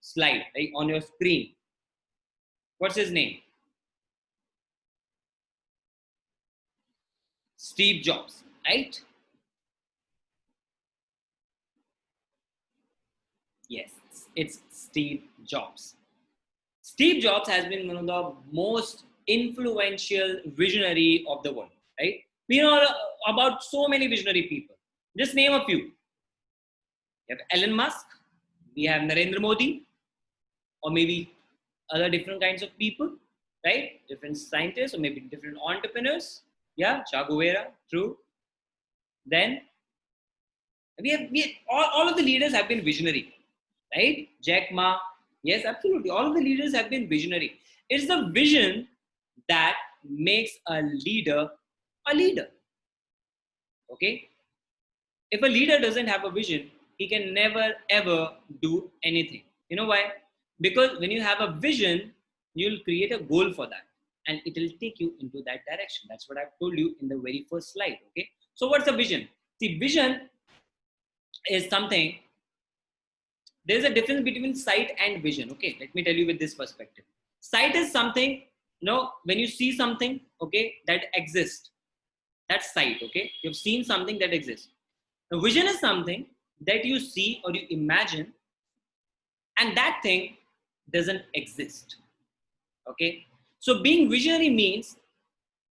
slide, right, on your screen? What's his name? Steve Jobs, right? Yes, it's Steve Jobs. Steve Jobs has been one of the most influential visionary of the world, right? We know about so many visionary people. Just name a few. You have Elon Musk, we have Narendra Modi, or maybe other different kinds of people, right? Different scientists, or maybe different entrepreneurs. Yeah, Che Guevara, true. Then all of the leaders have been visionary, right? Jack Ma, yes, absolutely. All of the leaders have been visionary. It's the vision that makes a leader a leader. Okay? If a leader doesn't have a vision, he can never ever do anything. You know why? Because when you have a vision, you'll create a goal for that and it will take you into that direction. That's what I've told you in the very first slide. Okay? So, what's a vision? See, vision is something, there's a difference between sight and vision. Okay, let me tell you with this perspective. Sight is something, when you see something, okay, that exists, that's sight. Okay, you've seen something that exists. Now, vision is something that you see or you imagine and that thing doesn't exist. Okay, so being visionary means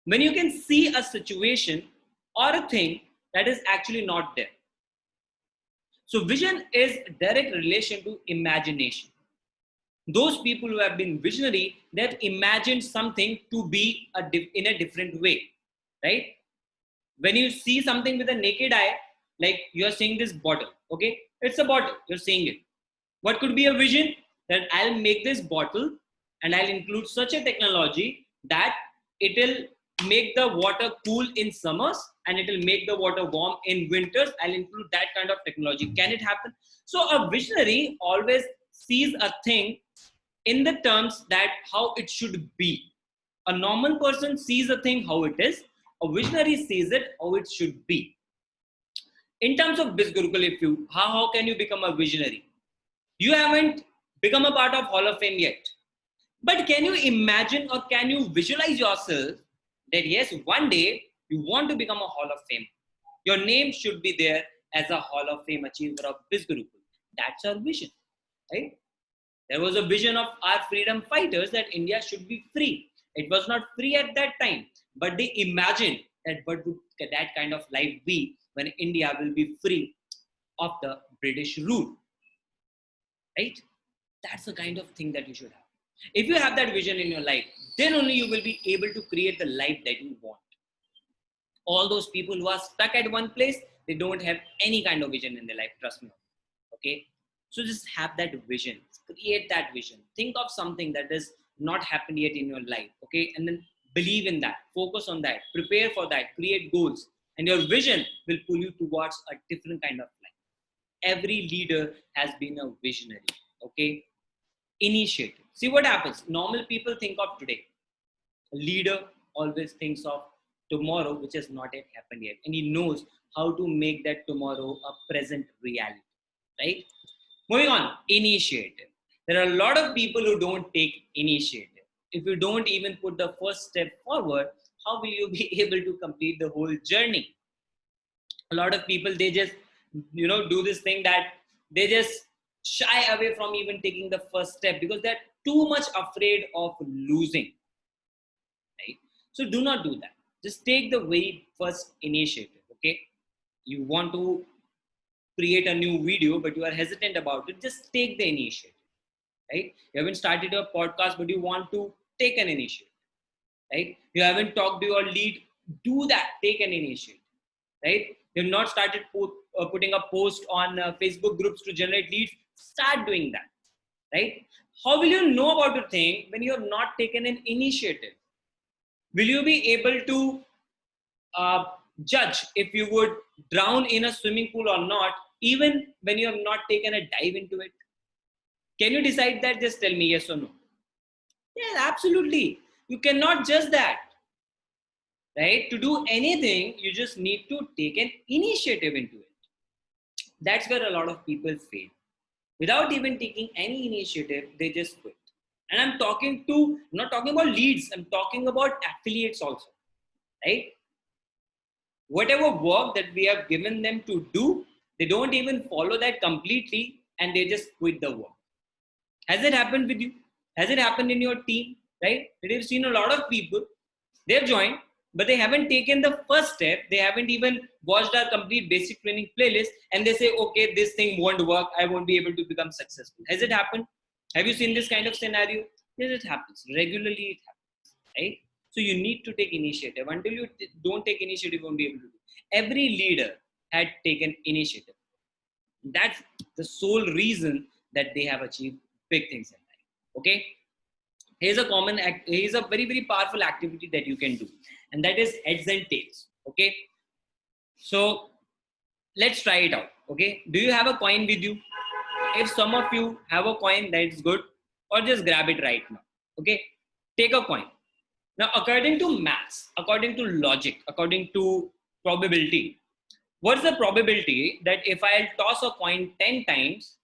when you can see a situation or a thing that is actually not there. So vision is direct relation to imagination. Those people who have been visionary, they've imagined something to be in a different way, right? When you see something with a naked eye, like you're seeing this bottle, okay? It's a bottle, you're seeing it. What could be a vision? That I'll make this bottle and I'll include such a technology that it'll make the water cool in summers and it'll make the water warm in winters. I'll include that kind of technology. Can it happen? So a visionary always sees a thing in the terms that how it should be. A normal person sees a thing how it is. A visionary sees it how it should be. In terms of Bizgurukul, how can you become a visionary? You haven't become a part of Hall of Fame yet. But can you imagine or can you visualize yourself that yes, one day you want to become a Hall of Fame? Your name should be there as a Hall of Fame achiever of Bizgurukul. That's our vision, right? There was a vision of our freedom fighters that India should be free. It was not free at that time, but they imagined that what would that kind of life be when India will be free of the British rule, right? That's the kind of thing that you should have. If you have that vision in your life, then only you will be able to create the life that you want. All those people who are stuck at one place, they don't have any kind of vision in their life, trust me. Okay, so just have that vision, create that vision, think of something that has not happened yet in your life, okay, and then believe in that, focus on that, prepare for that, create goals, and your vision will pull you towards a different kind of life. Every leader has been a visionary. Okay, initiative. See what happens. Normal people think of today. A leader always thinks of tomorrow, which has not yet happened yet, and he knows how to make that tomorrow a present reality. Right? Moving on, initiative. There are a lot of people who don't take initiative. If you don't even put the first step forward, how will you be able to complete the whole journey? A lot of people, they just do this thing that they just shy away from even taking the first step because they're too much afraid of losing, right? So do not do that. Just take the very first initiative. Okay, you want to create a new video but you are hesitant about it, just take the initiative, right? You haven't started your podcast but you want to take an initiative, right? You haven't talked to your lead, do that, take an initiative, right? You've not started putting a post on Facebook groups to generate leads, start doing that, right? How will you know about a thing when you have not taken an initiative? Will you be able to uh, judge if you would drown in a swimming pool or not, even when you have not taken a dive into it? Can you decide that? Just tell me yes or no. Yes, absolutely. You cannot judge that, right? To do anything, you just need to take an initiative into it. That's where a lot of people fail. Without even taking any initiative, they just quit. And I'm not talking about leads, I'm talking about affiliates also, right? Whatever work that we have given them to do, they don't even follow that completely and they just quit the work. Has it happened with you? Has it happened in your team? Right? That you've seen a lot of people, they've joined, but they haven't taken the first step. They haven't even watched our complete basic training playlist and they say, okay, this thing won't work. I won't be able to become successful. Has it happened? Have you seen this kind of scenario? Yes, it happens. Regularly it happens, right? So you need to take initiative. Until you don't take initiative, you won't be able to do. Every leader had taken initiative. That's the sole reason that they have achieved big things in life. Okay. Here's a very, very powerful activity that you can do, and that is heads and tails. Okay. So let's try it out. Okay. Do you have a coin with you? If some of you have a coin, that's good, or just grab it right now. Okay. Take a coin. Now, according to maths, according to logic, according to probability, what's the probability that if I'll toss a coin 10 times,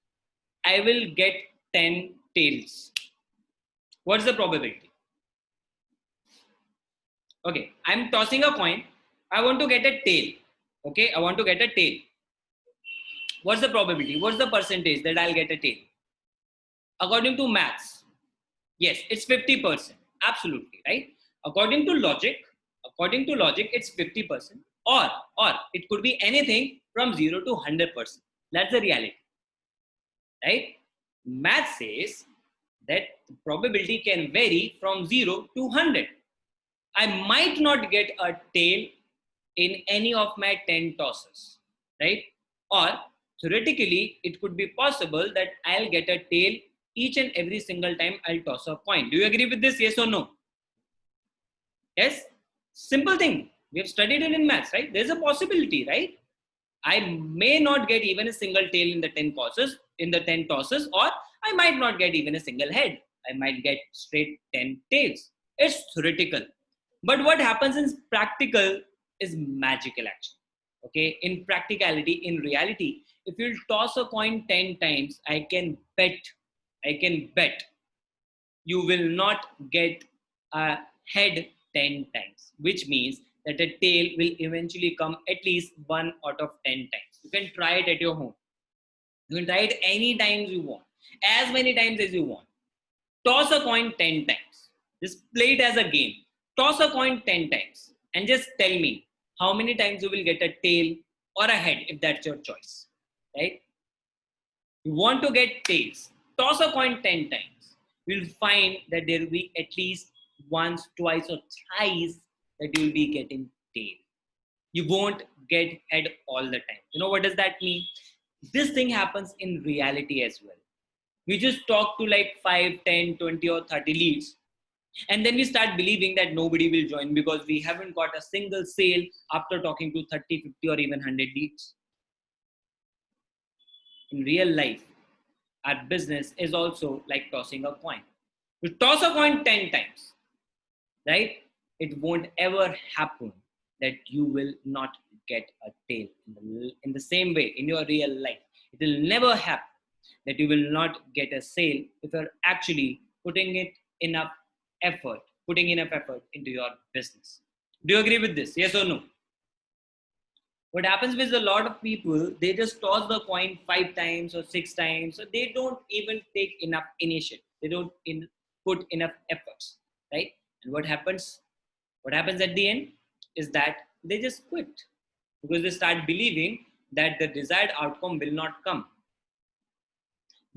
I will get 10 tails? What's the probability? Okay, I'm tossing a coin. I want to get a tail. Okay, I want to get a tail. What's the probability? What's the percentage that I'll get a tail? According to maths, yes, it's 50%. Absolutely, right? According to logic, it's 50%. Or it could be anything from 0 to 100%. That's the reality, right? Math says that the probability can vary from 0 to 100. I might not get a tail in any of my 10 tosses, right? Or theoretically, it could be possible that I'll get a tail each and every single time I'll toss a coin. Do you agree with this? Yes or no? Yes? Simple thing. We have studied it in maths, right? There's a possibility, right? I may not get even a single tail in the 10 tosses, or I might not get even a single head. I might get straight 10 tails. It's theoretical. But what happens in practical is magical action. Okay, in practicality, in reality, if you toss a coin 10 times, I can bet you will not get a head 10 times, which means that a tail will eventually come at least 1 out of 10 times. You can try it at your home. You can try it any times you want, as many times as you want. Toss a coin 10 times. Just play it as a game. Toss a coin 10 times and just tell me how many times you will get a tail or a head if that's your choice, right? You want to get tails. Toss a coin 10 times. You'll find that there will be at least once, twice, or thrice that you'll be getting tail. You won't get head all the time. You know what does that mean? This thing happens in reality as well. We just talk to like 5, 10, 20, or 30 leads. And then we start believing that nobody will join because we haven't got a single sale after talking to 30, 50, or even 100 leads. In real life, our business is also like tossing a coin. You toss a coin 10 times, right? It won't ever happen that you will not get a tail in the same way in your real life. It will never happen that you will not get a sale if you're actually putting enough effort into your business. Do you agree with this? Yes or no? What happens with a lot of people, they just toss the coin 5 times or 6 times. So they don't even take enough initiative. They don't put enough efforts, right? And what happens? What happens at the end is that they just quit because they start believing that the desired outcome will not come.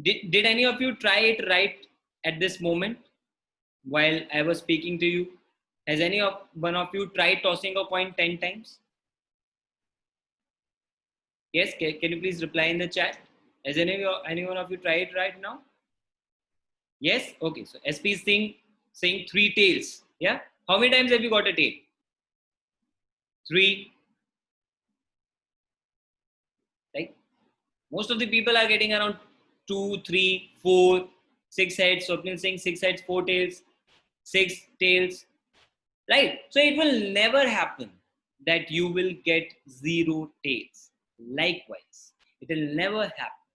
Did any of you try it right at this moment while I was speaking to you? Has any of one of you tried tossing a coin 10 times? Yes, can you please reply in the chat? Has any one of you tried right now? Yes? Okay, so SP is saying 3 tails. Yeah? How many times have you got a tail? 3. Right? Most of the people are getting around 2, 3, 4, 6 heads. Swapnil saying 6 heads, 4 tails, 6 tails. Right? So it will never happen that you will get 0 tails. Likewise, it will never happen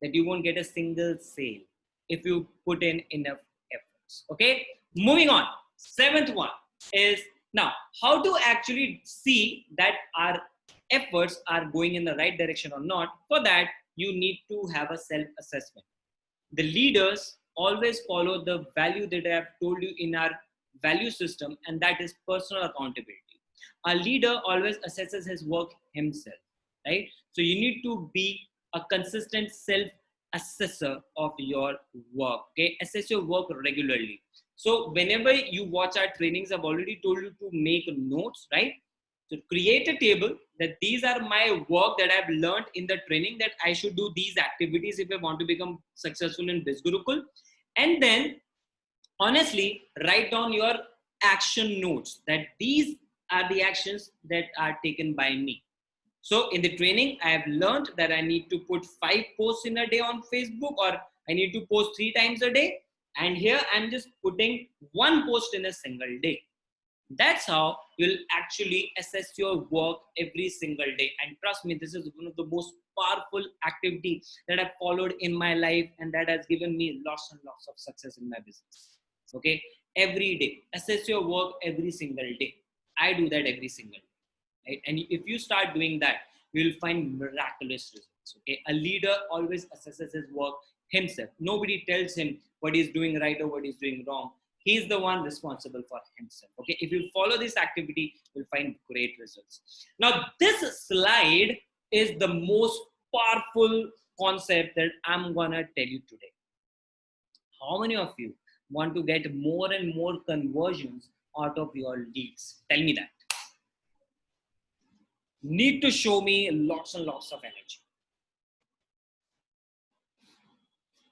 that you won't get a single sale if you put in enough efforts. Okay, moving on. 7th one is now how to actually see that our efforts are going in the right direction or not. For that, you need to have a self-assessment. The leaders always follow the value that I have told you in our value system, and that is personal accountability. A leader always assesses his work himself, right? So you need to be a consistent self assessor of your work. Okay, assess your work regularly. So whenever you watch our trainings, I've already told you to make notes, right? So create a table that these are my work that I've learned in the training, that I should do these activities if I want to become successful in Bizgurukul. And then honestly, write down your action notes that these are the actions that are taken by me. So in the training, I have learned that I need to put 5 posts in a day on Facebook, or I need to post 3 times a day. And here I'm just putting 1 post in a single day. That's how you'll actually assess your work every single day. And trust me, this is one of the most powerful activity that I've followed in my life, and that has given me lots and lots of success in my business. Okay, every day, assess your work every single day. I do that every single day. Right? And if you start doing that, you will find miraculous results. Okay, a leader always assesses his work himself. Nobody tells him what he's doing right or what he's doing wrong. He's the one responsible for himself. Okay, if you follow this activity, you'll find great results. Now, this slide is the most powerful concept that I'm gonna tell you today. How many of you want to get more and more conversions out of your leads? Tell me that. Need to show me lots and lots of energy.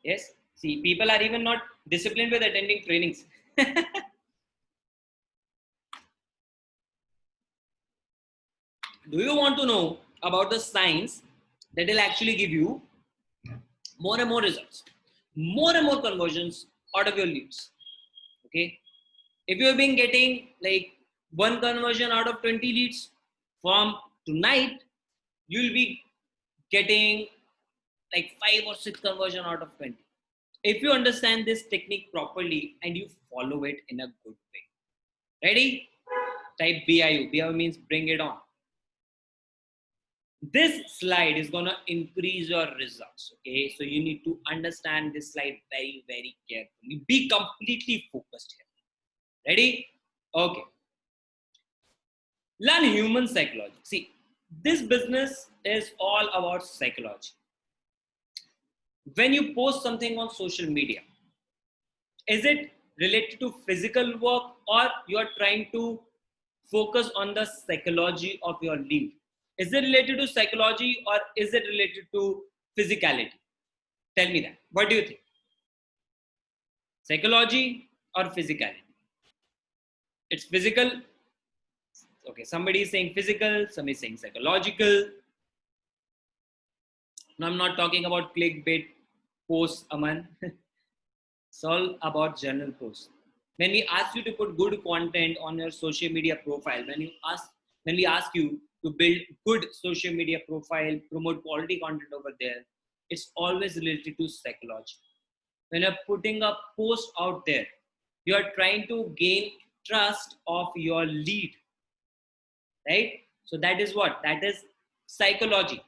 Yes, see, people are even not disciplined with attending trainings. Do you want to know about the science that will actually give you more and more results, more and more conversions out of your leads? Okay, if you have been getting like 1 conversion out of 20 leads, from tonight you'll be getting like 5 or 6 conversion out of 20, if you understand this technique properly and you follow it in a good way. Ready? Type BIU. BIU means bring it on. This slide is going to increase your results. Okay, so you need to understand this slide very, very carefully. Be completely focused here. Ready? Okay. Learn human psychology. See, this business is all about psychology. When you post something on social media, is it related to physical work, or you are trying to focus on the psychology of your lead? Is it related to psychology, or is it related to physicality? Tell me that. What do you think? Psychology or physicality? It's physical. Okay, somebody is saying physical, somebody is saying psychological. Now, I'm not talking about clickbait posts, Aman. It's all about general posts. When we ask you to put good content on your social media profile, when we ask you to build good social media profile, promote quality content over there, it's always related to psychology. When you're putting a post out there, you are trying to gain trust of your lead, right? So that is what? That is psychology.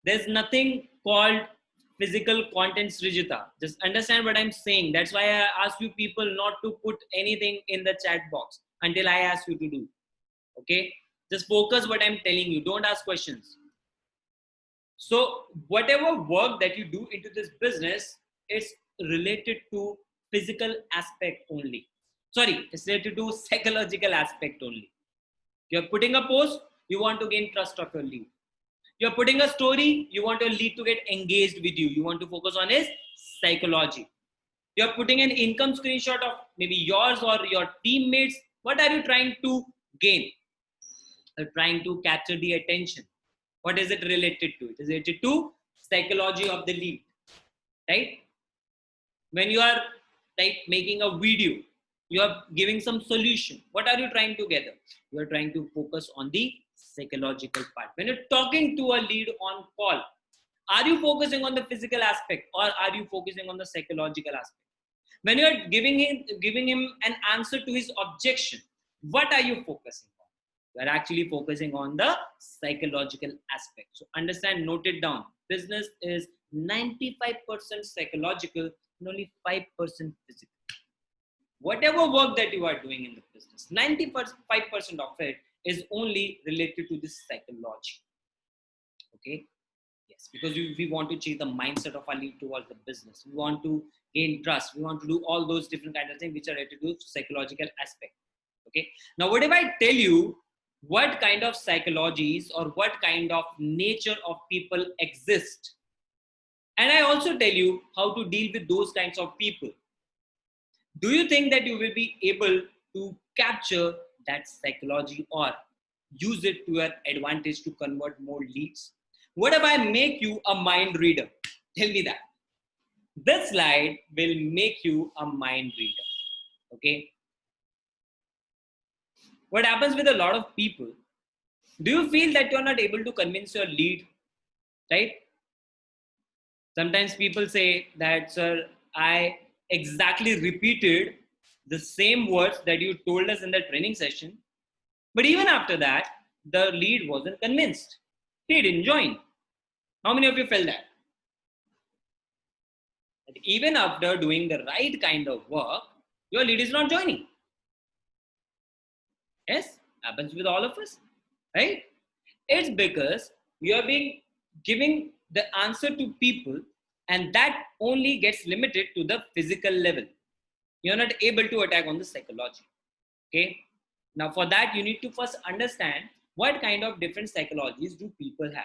There's nothing called physical content, Srijita. Just understand what I'm saying. That's why I ask you people not to put anything in the chat box until I ask you to do. Okay? Just focus what I'm telling you. Don't ask questions. So whatever work that you do into this business is related to physical aspect only. Sorry, it's related to psychological aspect only. You're putting a post, you want to gain trust of your lead. You're putting a story, you want your lead to get engaged with you. You want to focus on his psychology. You're putting an income screenshot of maybe yours or your teammates. What are you trying to gain? You're trying to capture the attention. What is it related to? It is related to psychology of the lead, right? When you are like making a video, you are giving some solution. What are you trying to gather? You are trying to focus on the psychological part. When you're talking to a lead on call, are you focusing on the physical aspect or are you focusing on the psychological aspect? When you are giving him an answer to his objection, what are you focusing on? You are actually focusing on the psychological aspect. So understand, note it down. Business is 95% psychological and only 5% physical. Whatever work that you are doing in the business, 95% of it is only related to this psychology. Okay. Yes, because we want to change the mindset of our lead towards the business. We want to gain trust. We want to do all those different kinds of things which are related to psychological aspect. Okay. Now, what if I tell you what kind of psychologies or what kind of nature of people exist? And I also tell you how to deal with those kinds of people. Do you think that you will be able to capture that psychology or use it to your advantage to convert more leads? What if I make you a mind reader? Tell me that. This slide will make you a mind reader. Okay. What happens with a lot of people? Do you feel that you're not able to convince your lead? Right? Sometimes people say that, sir, I exactly repeated the same words that you told us in the training session. But even after that, the lead wasn't convinced. He didn't join. How many of you felt that? That even after doing the right kind of work, your lead is not joining. Yes, happens with all of us, right? It's because you are giving the answer to people and that only gets limited to the physical level. You're not able to attack on the psychology. Okay. Now for that, you need to first understand what kind of different psychologies do people have.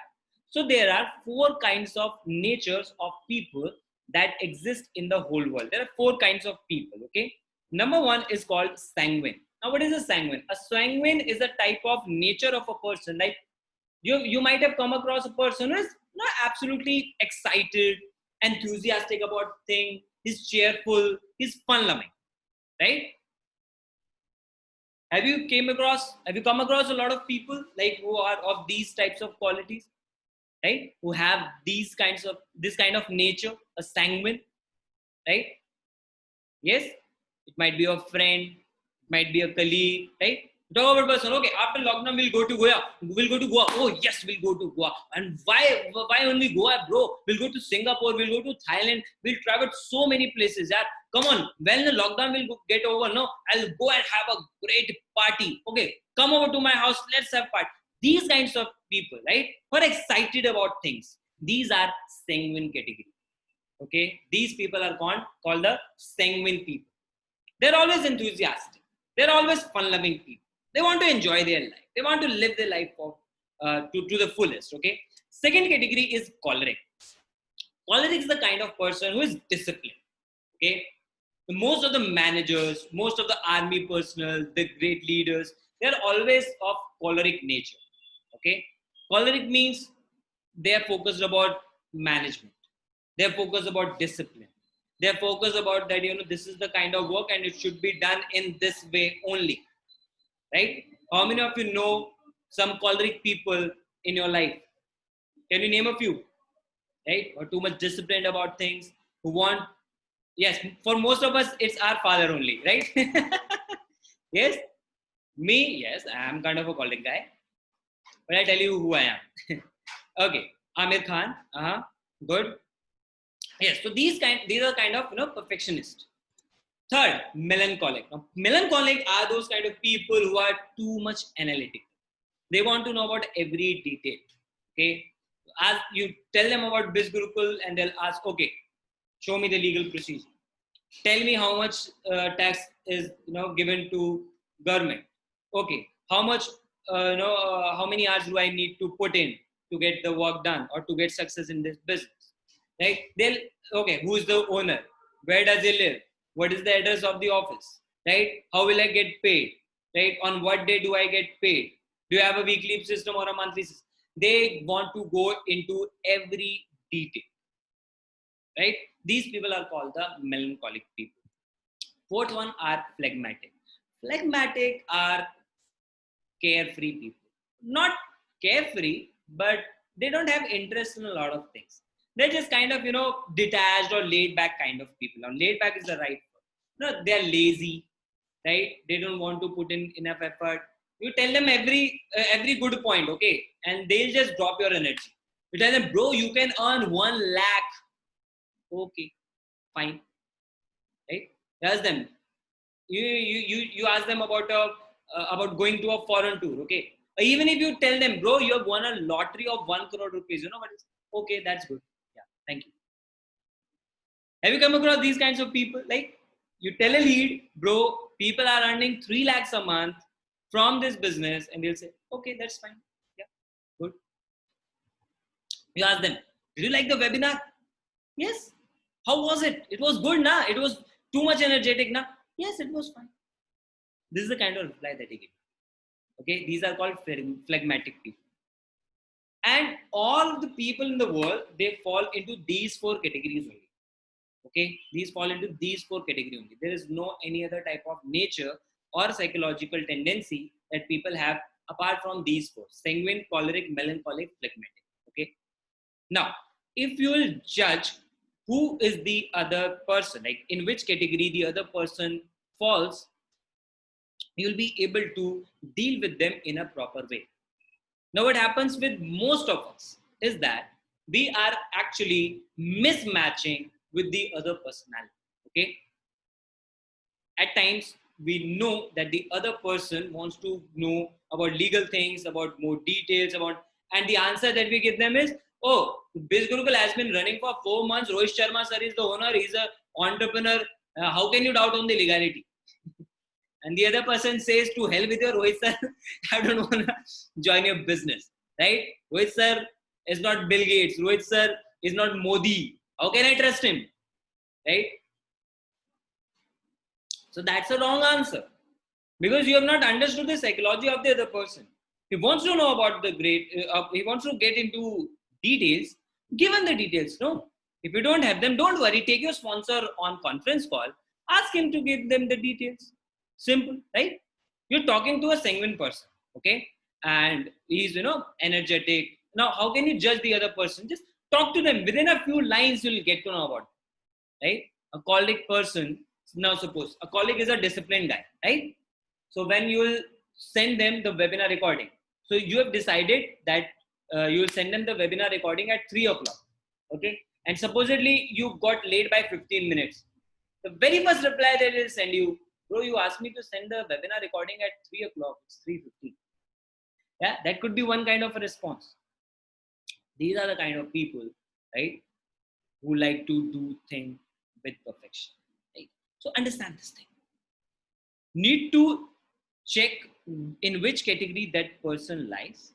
So there are 4 kinds of natures of people that exist in the whole world. There are 4 kinds of people. Okay. Number 1 is called sanguine. Now what is a sanguine? A sanguine is a type of nature of a person. Like you might have come across a person who is not absolutely excited, enthusiastic about things. He's cheerful. He's fun loving, right? Have you come across a lot of people like who are of these types of qualities, right? Who have this kind of nature, a sanguine, right? Yes, it might be a friend, it might be a colleague, right? Talk about person. Okay, after lockdown, we'll go to Goa. We'll go to Goa. Oh yes, we'll go to Goa. And why only Goa, bro? We'll go to Singapore. We'll go to Thailand. We'll travel so many places. Yeah, come on. When the lockdown will get over, no, I'll go and have a great party. Okay, come over to my house. Let's have party. These kinds of people, right, who are excited about things. These are sanguine category. Okay, these people are called the sanguine people. They're always enthusiastic. They're always fun-loving people. They want to enjoy their life. They want to live their life to the fullest. Okay. Second category is choleric. Choleric is the kind of person who is disciplined. Okay. Most of the managers, most of the army personnel, the great leaders, they're always of choleric nature. Okay. Choleric means they are focused about management. They're focused about discipline. They're focused about that, this is the kind of work and it should be done in this way only. Right? How many of you know some choleric people in your life? Can you name a few? Right? Or too much disciplined about things, who want, yes, for most of us, it's our father only, right? Yes? Me, yes, I am kind of a choleric guy. But I'll tell you who I am. Okay. Amir Khan. Good. Yes, so these are kind of perfectionist. Third, melancholic. Now, melancholic are those kind of people who are too much analytic. They want to know about every detail. Okay, as you tell them about Bizgurukul and they'll ask, okay, show me the legal procedure. Tell me how much tax is given to government. Okay, how much how many hours do I need to put in to get the work done or to get success in this business? Right? They'll okay, who is the owner? Where does he live? What is the address of the office? Right? How will I get paid? Right? On what day do I get paid? Do you have a weekly system or a monthly system? They want to go into every detail. Right? These people are called the melancholic people. Fourth one are phlegmatic. Phlegmatic are carefree people. Not carefree, but they don't have interest in a lot of things. They're just kind of, detached or laid back kind of people. Now, laid back is the right word. They're lazy, right? They don't want to put in enough effort. You tell them every good point, okay? And they'll just drop your energy. You tell them, bro, you can earn 1 lakh. Okay, fine, right? Ask them. You ask them about going to a foreign tour, okay? Even if you tell them, bro, you have won a lottery of 1 crore rupees, but it's okay, that's good. Yeah, thank you. Have you come across these kinds of people? Like, you tell a lead, bro, people are earning 3 lakhs a month from this business, and they'll say, okay, that's fine. Yeah, good. You ask them, did you like the webinar? Yes. How was it? It was good, na? It was too much energetic, na? Yes, it was fine. This is the kind of reply that they give. Okay, these are called phlegmatic people. And all of the people in the world, they fall into these 4 categories only. Okay, these fall into these 4 categories only. There is no any other type of nature or psychological tendency that people have apart from these 4: sanguine, choleric, melancholic, phlegmatic. Okay. Now, if you will judge who is the other person, like in which category the other person falls, you'll be able to deal with them in a proper way. Now, what happens with most of us is that we are actually mismatching with the other personality. Okay. At times, we know that the other person wants to know about legal things, about more details, and the answer that we give them is, oh, Bizgurukul has been running for 4 months. Rohit Sharma sir is the owner. He's an entrepreneur. How can you doubt on the legality? And the other person says, to hell with your Rohit sir. I don't want to join your business. Right? Rohit sir is not Bill Gates. Rohit sir is not Modi. How can I trust him? Right? So that's a wrong answer. Because you have not understood the psychology of the other person. He wants to know about he wants to get into details, given the details. No. If you don't have them, don't worry. Take your sponsor on conference call. Ask him to give them the details. Simple, right? You're talking to a sanguine person, okay? And he's, energetic. Now, how can you judge the other person? Just talk to them. Within a few lines, you'll get to know about it, right? A choleric person, now suppose, a choleric is a disciplined guy, right? So when you will send them the webinar recording, so you have decided that you will send them the webinar recording at 3 o'clock, okay? And supposedly you got late by 15 minutes. The very first reply that they will send you, bro, you asked me to send the webinar recording at 3 o'clock, it's 3:15. Yeah, that could be one kind of a response. These are the kind of people, right, who like to do things with perfection, right? So understand this thing. Need to check in which category that person lies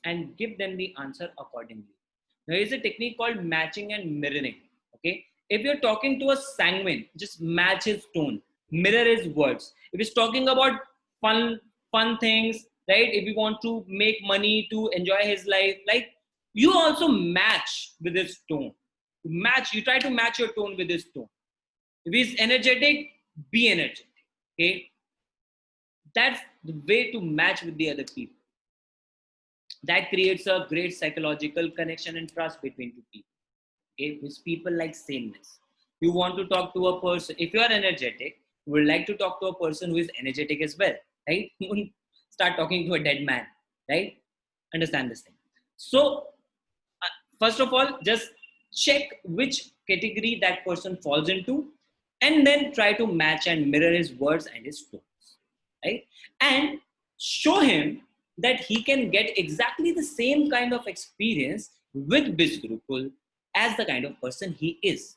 and give them the answer accordingly. There is a technique called matching and mirroring. Okay, if you're talking to a sanguine, just match his tone, mirror his words. If he's talking about fun things, right? If you want to make money to enjoy his life, like, you also match with his tone. You try to match your tone with his tone. If he's energetic, be energetic. Okay, that's the way to match with the other people. That creates a great psychological connection and trust between two people. Okay, which people like sameness. You want to talk to a person. If you are energetic, you would like to talk to a person who is energetic as well, right? You won't start talking to a dead man, right? Understand this thing. So, first of all, just check which category that person falls into, and then try to match and mirror his words and his tones, right? And show him that he can get exactly the same kind of experience with Bizgurukul as the kind of person he is.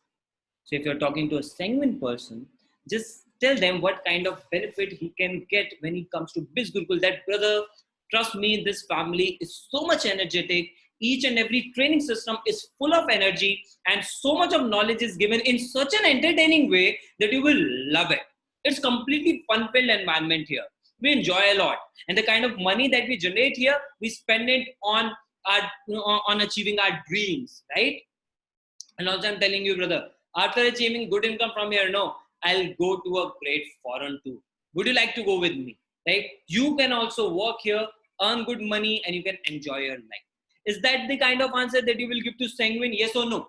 So if you're talking to a sanguine person, just tell them what kind of benefit he can get when he comes to Bizgurukul. That brother, trust me, this family is so much energetic. Each and every training system is full of energy, and so much of knowledge is given in such an entertaining way that you will love it. It's completely fun-filled environment here. We enjoy a lot, and the kind of money that we generate here, we spend it on on achieving our dreams, right? And also, I'm telling you, brother, after achieving good income from here, no, I'll go to a great foreign tour. Would you like to go with me? Right? You can also work here, earn good money, and you can enjoy your life. Is that the kind of answer that you will give to Sanguine? Yes or no?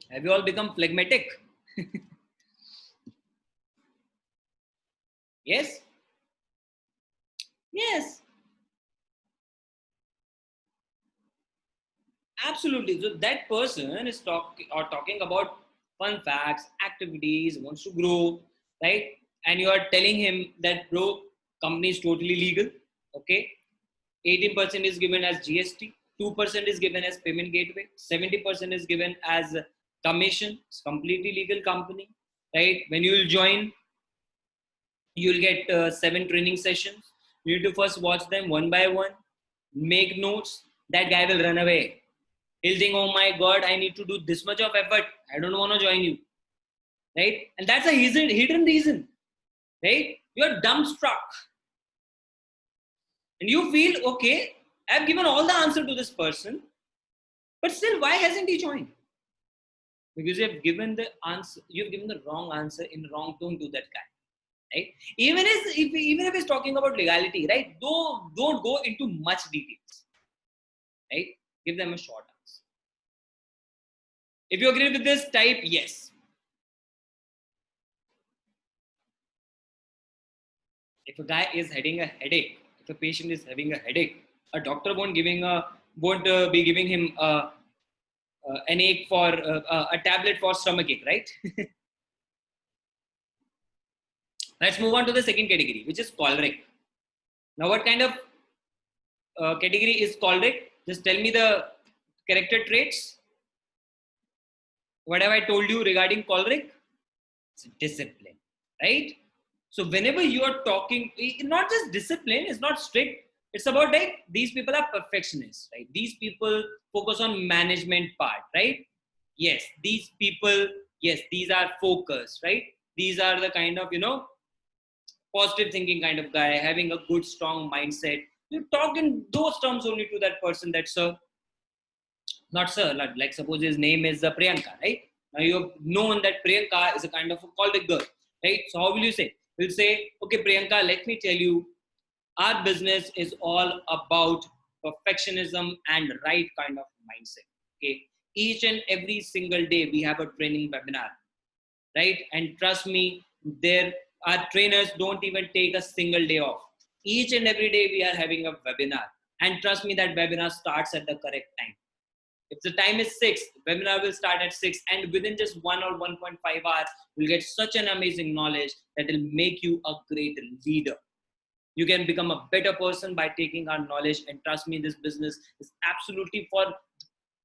Have you all become phlegmatic? Yes? Yes. Absolutely. So that person is talking about fun facts, activities, wants to grow, right? And you are telling him that, bro, company is totally legal. Okay. 18% is given as GST, 2% is given as payment gateway, 70% is given as commission. It's completely legal company, right? When you will join, you'll get 7 training sessions. You need to first watch them one by one, make notes. That guy will run away. He'll think, oh my God, I need to do this much of effort. I don't want to join you, right? And that's a hidden reason, right? You're dumbstruck and you feel, okay, I've given all the answer to this person, but still, why hasn't he joined? Because you've given the wrong answer in wrong tone to that guy, right? Even if he's talking about legality, right? Don't go into much details, right? Give them a short answer. If you agree with this, type yes. If a guy is having a headache, if a patient is having a headache, a doctor won't be giving him an ache for a tablet for stomachache, right? Let's move on to the second category, which is choleric. Now, what kind of category is choleric? Just tell me the character traits. What have I told you regarding choleric? It's discipline, right? So whenever you are talking, not just discipline, it's not strict. It's about like these people are perfectionists, right? These people focus on management part, right? Yes, these people, yes, these are focused, right? These are the kind of, positive thinking kind of guy, having a good, strong mindset. You talk in those terms only to that person. That's not sir, like suppose his name is Priyanka, right? Now you have known that Priyanka is a kind of a choleric girl, right? So how will you say? We'll say, okay, Priyanka, let me tell you, our business is all about perfectionism and right kind of mindset. Okay, each and every single day we have a training webinar, right? And trust me, there our trainers don't even take a single day off. Each and every day we are having a webinar, and trust me, that webinar starts at the correct time. If the time is 6, webinar will start at 6, and within just 1 or 1.5 hours, you'll get such an amazing knowledge that will make you a great leader. You can become a better person by taking our knowledge, and trust me, this business is absolutely for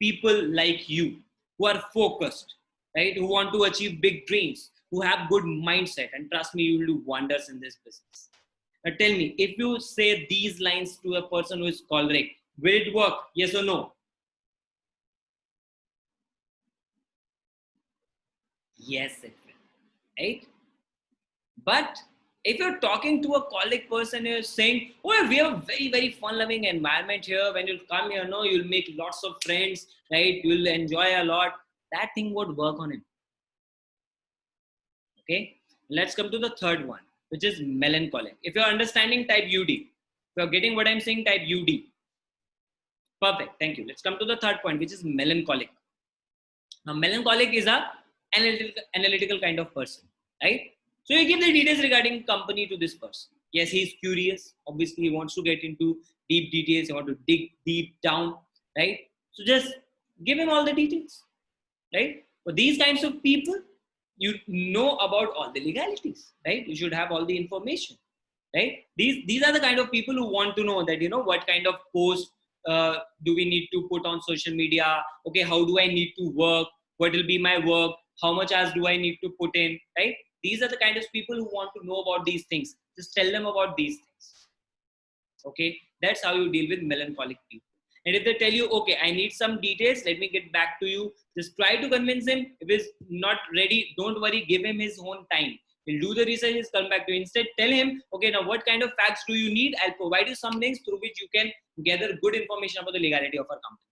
people like you who are focused, right? Who want to achieve big dreams, who have good mindset, and trust me, you will do wonders in this business. Now tell me, if you say these lines to a person who is choleric, will it work? Yes or no? Yes, it will, right? But if you're talking to a colleague person, you're saying, oh, we have a very, very fun-loving environment here. When you come here, no, you'll make lots of friends, right? You'll enjoy a lot. That thing won't work on him. Okay. Let's come to the third one, which is melancholic. If you're understanding, type UD. If you're getting what I'm saying, type UD. Perfect. Thank you. Let's come to the third point, which is melancholic. Now, melancholic is a analytical kind of person, right? So you give the details regarding company to this person. Yes, he's curious. Obviously, he wants to get into deep details. He wants to dig deep down, right? So just give him all the details, right? For these kinds of people, you know about all the legalities, right? You should have all the information, right? These are the kind of people who want to know that, what kind of post do we need to put on social media? Okay, how do I need to work? What will be my work? How much hours do I need to put in? Right? These are the kind of people who want to know about these things. Just tell them about these things. Okay, that's how you deal with melancholic people. And if they tell you, okay, I need some details, let me get back to you. Just try to convince him. If he's not ready, don't worry, give him his own time. He'll do the research, he'll come back to you. Instead, tell him, okay, now what kind of facts do you need? I'll provide you some links through which you can gather good information about the legality of our company.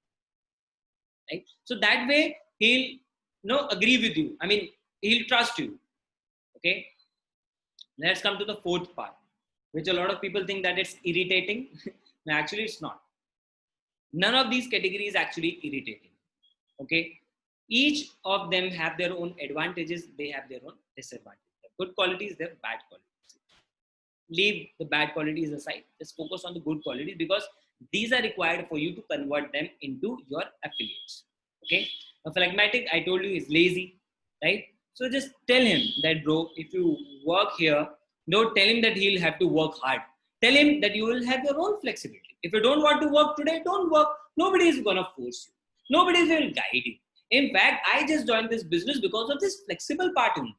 Right? So that way, he'll agree with you. I mean, he'll trust you. Okay. Let's come to the fourth part, which a lot of people think that it's irritating. No, actually, it's not. None of these categories actually irritating. Okay. Each of them have their own advantages. They have their own disadvantages. Good qualities, they're bad qualities. Leave the bad qualities aside. Just focus on the good qualities because these are required for you to convert them into your affiliates. Okay. A phlegmatic, I told you, is lazy, right? So just tell him that, bro, if you work here, don't tell him that he'll have to work hard. Tell him that you will have your own flexibility. If you don't want to work today, don't work. Nobody is going to force you. Nobody will guide you. In fact, I just joined this business because of this flexible part only.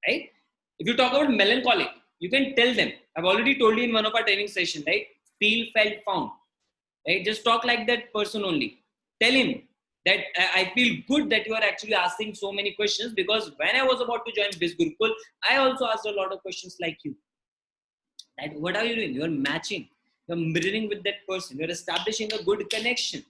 Right? If you talk about melancholic, you can tell them. I've already told you in one of our training sessions, right? Feel, felt, found. Right? Just talk like that person only. Tell him that I feel good that you are actually asking so many questions because when I was about to join Bizgurukul, I also asked a lot of questions like you. That what are you doing? You're matching. You're mirroring with that person. You're establishing a good connection.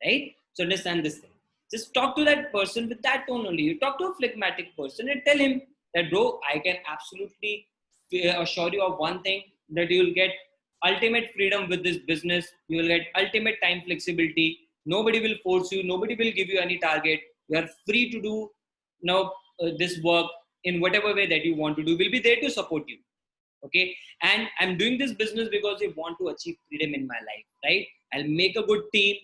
Right? So understand this thing. Just talk to that person with that tone only. You talk to a phlegmatic person and tell him that, bro, I can absolutely assure you of one thing, that you will get ultimate freedom with this business. You will get ultimate time flexibility. Nobody will force you. Nobody will give you any target. You are free to do this work in whatever way that you want to do. We'll be there to support you. Okay. And I'm doing this business because I want to achieve freedom in my life, right? I'll make a good team.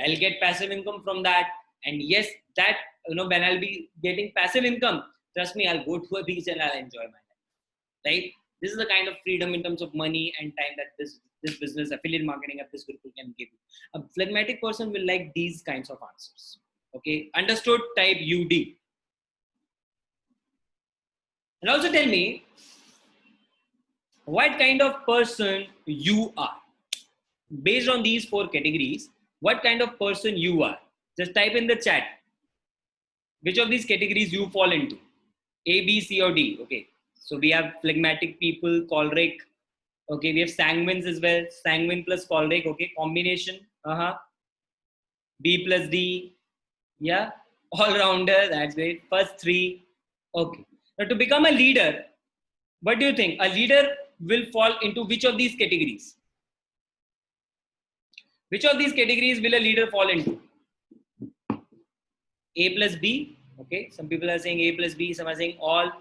I'll get passive income from that. And yes, that, when I'll be getting passive income, trust me, I'll go to a beach and I'll enjoy my life, right? This is the kind of freedom in terms of money and time that this business, affiliate marketing at Bizgurukul can give you. A phlegmatic person will like these kinds of answers. Okay. Understood? Type UD. And also tell me what kind of person you are. Based on these 4 categories, what kind of person you are. Just type in the chat which of these categories you fall into. A, B, C or D. Okay. So we have phlegmatic people, choleric. Okay. We have sanguines as well. Sanguine plus choleric. Okay. Combination. B plus D. Yeah. All-rounder. That's great. First 3. Okay. Now to become a leader, what do you think? A leader will fall into which of these categories? Which of these categories will a leader fall into? A plus B. Okay. Some people are saying A plus B. Some are saying all.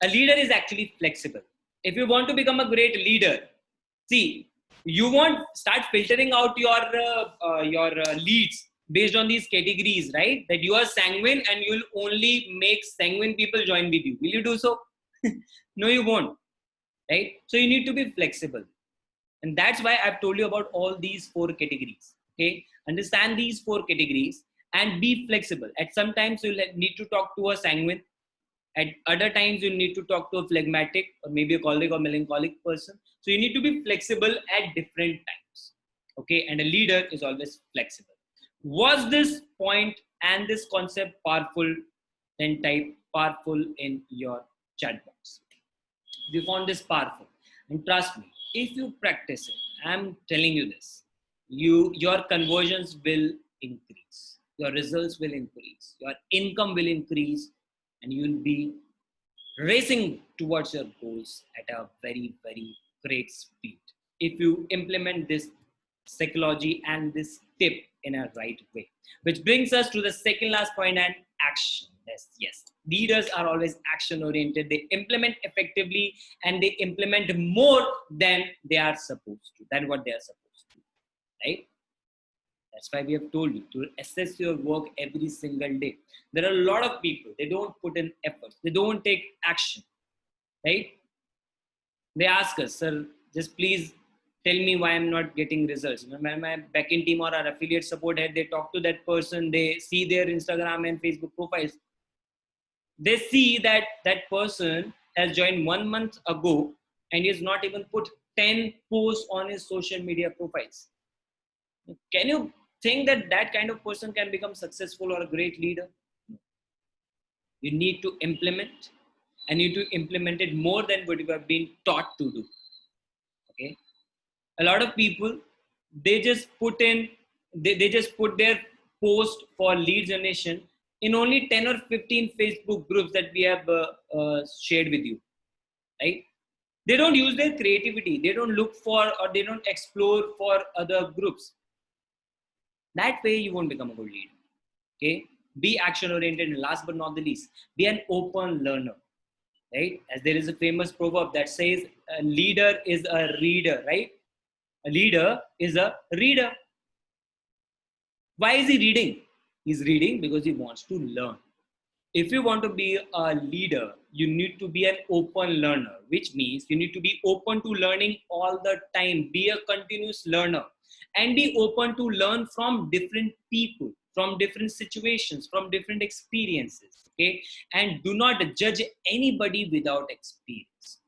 A leader is actually flexible. If you want to become a great leader, see, you won't start filtering out your leads based on these categories, right? That you are sanguine and you'll only make sanguine people join with you. Will you do so? No, you won't. Right? So you need to be flexible. And that's why I've told you about all these 4 categories. Okay. Understand these 4 categories and be flexible. At some times you'll need to talk to a sanguine. At other times you need to talk to a phlegmatic or maybe a choleric or melancholic person. So you need to be flexible at different times. Okay. And a leader is always flexible. Was this point and this concept powerful? Then type powerful in your chat box. If you found this powerful, and trust me, if you practice it, I'm telling you this, your conversions will increase, your results will increase, your income will increase, and you'll be racing towards your goals at a very, very great speed. If you implement this psychology and this tip in a right way, which brings us to the second last point, and action. Yes. Leaders are always action oriented. They implement effectively and they implement more than they are supposed to, than what they are supposed to, right? That's why we have told you to assess your work every single day. There are a lot of people, they don't put in effort. They don't take action, right? They ask us, sir, just please tell me why I'm not getting results. When my backend team or our affiliate support head, they talk to that person, they see their Instagram and Facebook profiles. They see that that person has joined 1 month ago and he has not even put 10 posts on his social media profiles. Can you think that that kind of person can become successful or a great leader? You need to implement, and you need to implement it more than what you have been taught to do. Okay. A lot of people, they just put in, they just put their post for lead generation in only 10 or 15 Facebook groups that we have shared with you, right? They don't use their creativity. They don't look for, or they don't explore for other groups. That way you won't become a good leader. Okay. Be action oriented, and last but not the least, be an open learner, right? As there is a famous proverb that says a leader is a reader, right? A leader is a reader. Why is he reading? He's reading because he wants to learn. If you want to be a leader, you need to be an open learner, which means you need to be open to learning all the time. Be a continuous learner and be open to learn from different people, from different situations, from different experiences. Okay. And do not judge anybody without experience.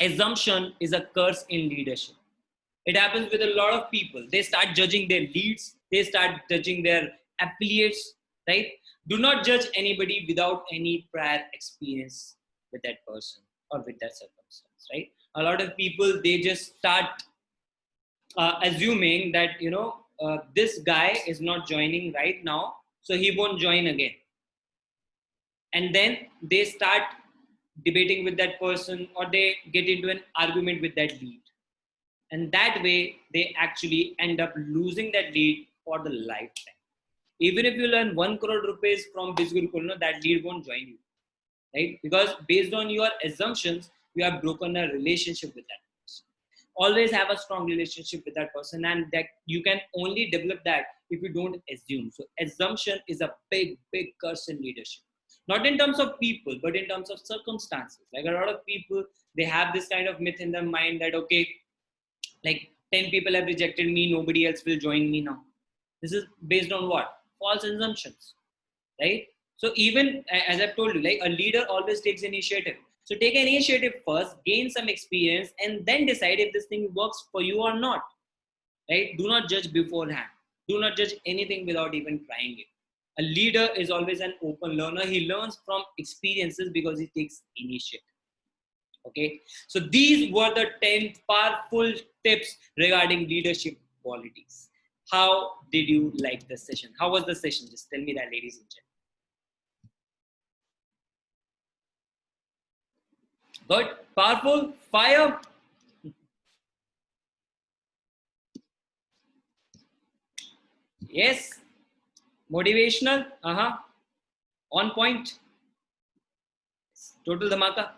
Assumption is a curse in leadership. It happens with a lot of people. They start judging their leads, they start judging their affiliates, right? Do not judge anybody without any prior experience with that person or with that circumstance, right? A lot of people, they just start assuming that, this guy is not joining right now, so he won't join again. And then they start debating with that person, or they get into an argument with that lead. And that way, they actually end up losing that lead for the lifetime. Even if you learn 1 crore rupees from Bizgurukul, that lead won't join you, right? Because based on your assumptions, you have broken a relationship with that person. Always have a strong relationship with that person, and that you can only develop that if you don't assume. So assumption is a big, big curse in leadership. Not in terms of people, but in terms of circumstances. Like a lot of people, they have this kind of myth in their mind that, okay, like 10 people have rejected me, nobody else will join me now. This is based on what? False assumptions, right? So even as I've told you, like a leader always takes initiative. So take an initiative first, gain some experience, and then decide if this thing works for you or not, right? Do not judge beforehand. Do not judge anything without even trying it. A leader is always an open learner. He learns from experiences because he takes initiative. Okay, so these were the 10 powerful tips regarding leadership qualities. How did you like the session? How was the session? Just tell me that, ladies and gentlemen. Good, powerful, fire. Yes, motivational. On point. Total dhamaka.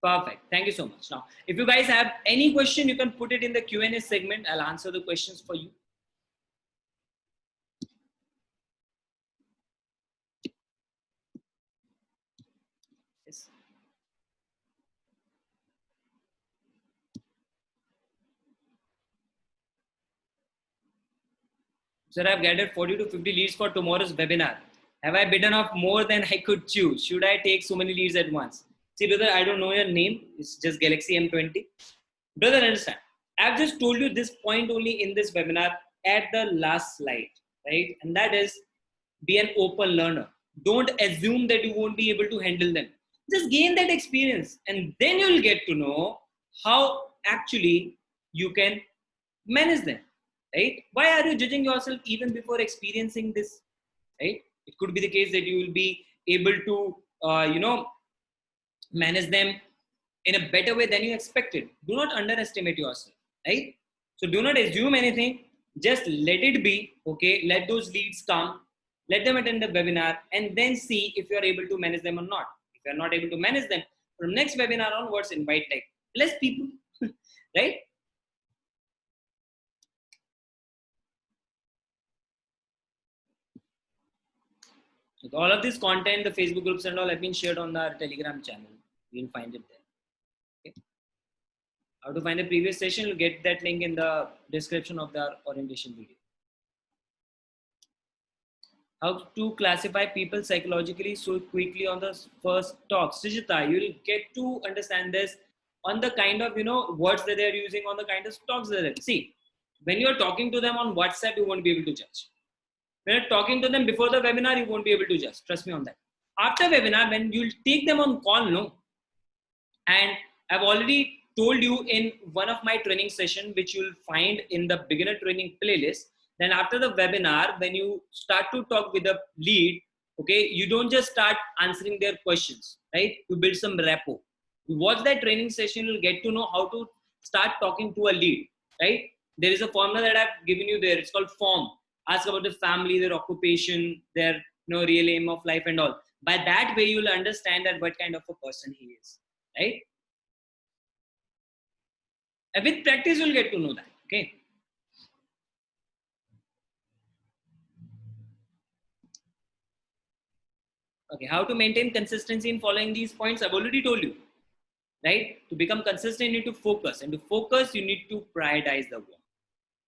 Perfect. Thank you so much. Now, if you guys have any question, you can put it in the Q&A segment. I'll answer the questions for you. Yes. Sir, I've gathered 40 to 50 leads for tomorrow's webinar. Have I bitten off more than I could chew? Should I take so many leads at once? See, brother, I don't know your name. It's just Galaxy M20. Brother, understand. I've just told you this point only in this webinar at the last slide, right? And that is, be an open learner. Don't assume that you won't be able to handle them. Just gain that experience, and then you'll get to know how actually you can manage them, right? Why are you judging yourself even before experiencing this, right? It could be the case that you will be able to, manage them in a better way than you expected. Do not underestimate yourself, right? So do not assume anything. Just let it be, okay? Let those leads come. Let them attend the webinar and then see if you are able to manage them or not. If you are not able to manage them, from next webinar onwards, invite like less people, right? With all of this content, the Facebook groups and all have been shared on our Telegram channel. You'll find it there. Okay. How to find the previous session? You'll get that link in the description of the orientation video. How to classify people psychologically so quickly on the first talk. Srijita, you'll get to understand this on the kind of words that they're using, on the kind of talks that they're see. When you're talking to them on WhatsApp, you won't be able to judge. When you're talking to them before the webinar, you won't be able to judge. Trust me on that. After webinar, when you'll take them on call, no. And I've already told you in one of my training session, which you'll find in the beginner training playlist. Then after the webinar, when you start to talk with the lead, okay, you don't just start answering their questions, right? You build some rapport. You watch that training session, you'll get to know how to start talking to a lead, right? There is a formula that I've given you there. It's called FORM. Ask about the family, their occupation, their real aim of life and all. By that way, you'll understand that what kind of a person he is, right? And with practice, you'll get to know that, okay? Okay, how to maintain consistency in following these points? I've already told you, right? To become consistent, you need to focus. And to focus, you need to prioritize the work.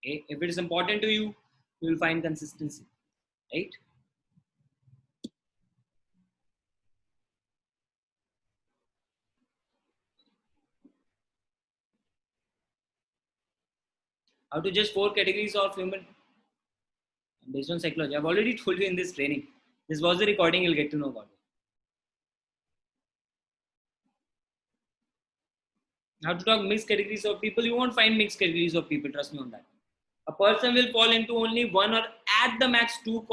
Okay? If it is important to you, you will find consistency, right? How to judge 4 categories of human based on psychology. I've already told you in this training. This was the recording, you'll get to know about it. How to talk mixed categories of people. You won't find mixed categories of people, trust me on that. A person will fall into only one or at the max two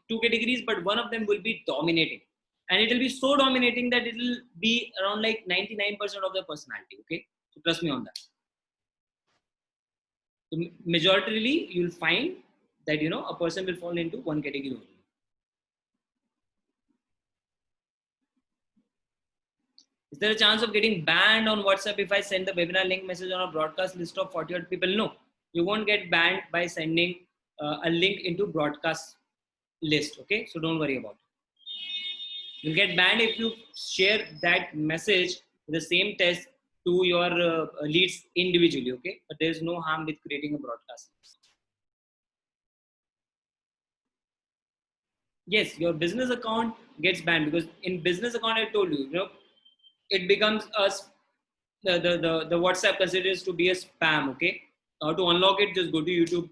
categories, but one of them will be dominating. And it will be so dominating that it will be around like 99% of the personality, okay? So trust me on that. So majoritarily, you'll find that, a person will fall into one category only. Is there a chance of getting banned on WhatsApp if I send the webinar link message on a broadcast list of 40 odd people? No, you won't get banned by sending a link into broadcast list. Okay, so don't worry about it. You'll get banned if you share that message, the same test, to your leads individually. Okay, but there is no harm with creating a broadcast list. Yes, your business account gets banned because in business account, I told you, it becomes the WhatsApp considers to be a spam. Okay, how to unlock it? Just go to YouTube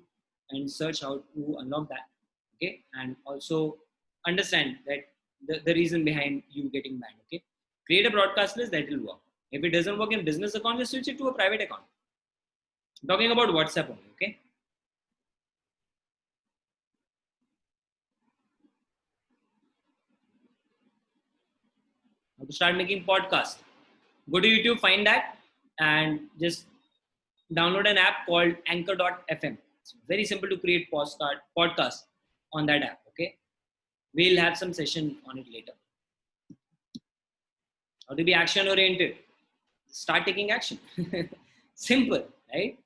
and search how to unlock that. Okay, and also understand that the reason behind you getting banned. Okay, create a broadcast list that will work. If it doesn't work in business account, just switch it to a private account. I'm talking about WhatsApp only. Okay. How to start making podcast? Go to YouTube, find that, and just download an app called Anchor.fm. It's very simple to create podcast on that app. Okay, we'll have some session on it later. How to be action oriented? Start taking action. Simple, right?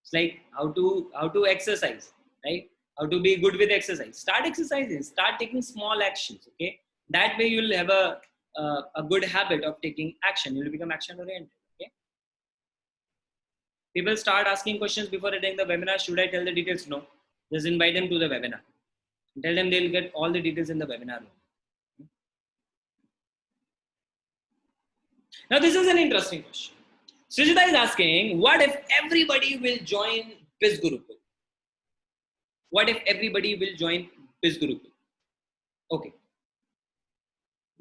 It's like how to exercise, right? How to be good with exercise. Start exercising. Start taking small actions. Okay, that way you'll have a good habit of taking action. You'll become action oriented. Okay. People start asking questions before attending the webinar. Should I tell the details? No. Just invite them to the webinar. Tell them they'll get all the details in the webinar room. Now, this is an interesting question. Srijita is asking, what if everybody will join Bizgurukul? What if everybody will join Bizgurukul? Okay.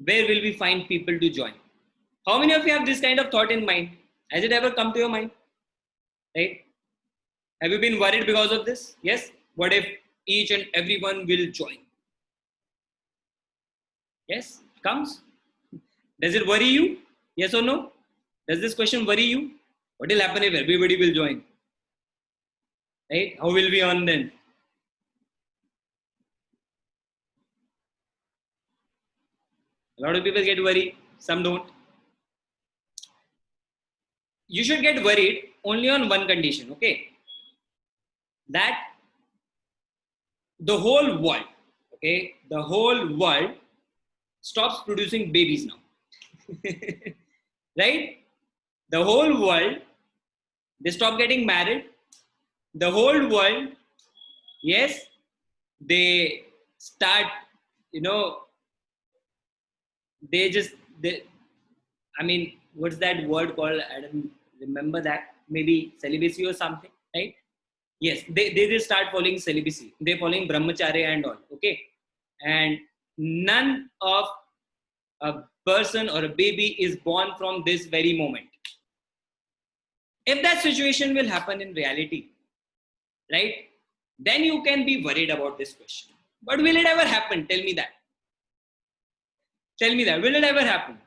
Where will we find people to join? How many of you have this kind of thought in mind? Has it ever come to your mind? Right? Have you been worried because of this? Yes. What if each and everyone will join? Yes, it comes. Does it worry you? Yes or no? Does this question worry you? What will happen if everybody will join? Right? How will we earn then? A lot of people get worried. Some don't. You should get worried only on one condition. Okay? That the whole world, okay, the whole world stops producing babies now. Right? The whole world They stop getting married. The whole world, yes, they start, you know, they just, they, I mean, what's that word called? I don't remember that. Maybe celibacy or something, right? Yes, they just start following celibacy. They're following brahmacharya and all, okay? And none of a person or a baby is born from this very moment. If that situation will happen in reality, right, then you can be worried about this question. But will it ever happen? Tell me that. Tell me that. Will it ever happen?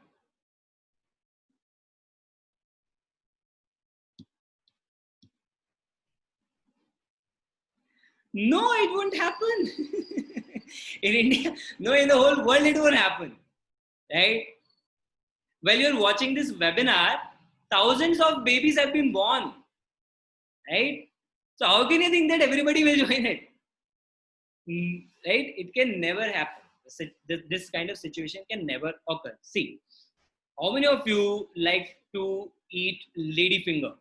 No, it won't happen. In India, no, in the whole world, it won't happen. Right? While you're watching this webinar, thousands of babies have been born. Right? So how can you think that everybody will join it? Right? It can never happen. This kind of situation can never occur. See, how many of you like to eat lady finger?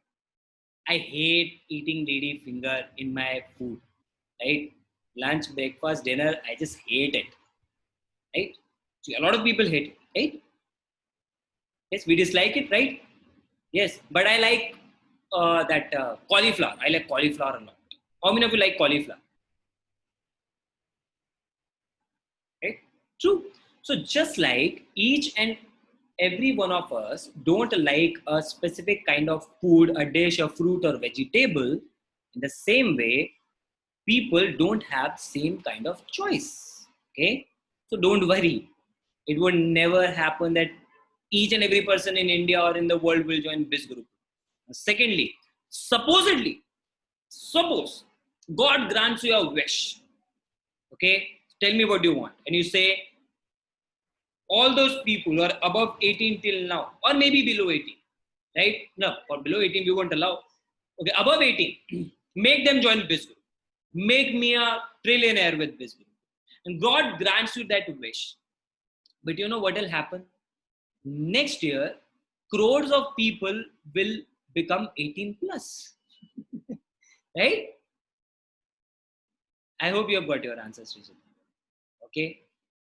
I hate eating lady finger in my food. Right? Lunch, breakfast, dinner, I just hate it. Right? So a lot of people hate it, right? Yes, we dislike it, right? Yes, but I like that cauliflower. I like cauliflower a lot. How many of you like cauliflower? Right? True. So just like each and every one of us don't like a specific kind of food, a dish, a fruit or vegetable, in the same way, people don't have same kind of choice. Okay? So don't worry. It would never happen that each and every person in India or in the world will join Bizgurukul. Secondly, supposedly, suppose God grants you a wish. Okay? Tell me what you want. And you say, all those people who are above 18 till now, or maybe below 18, right? No, for below 18, we won't allow. Okay, above 18, make them join Bizgurukul. Make me a trillionaire with Bizgurukul. And God grants you that wish. But you know what will happen? Next year, crores of people will become 18 plus. Right? I hope you have got your answers, Rizal. Okay?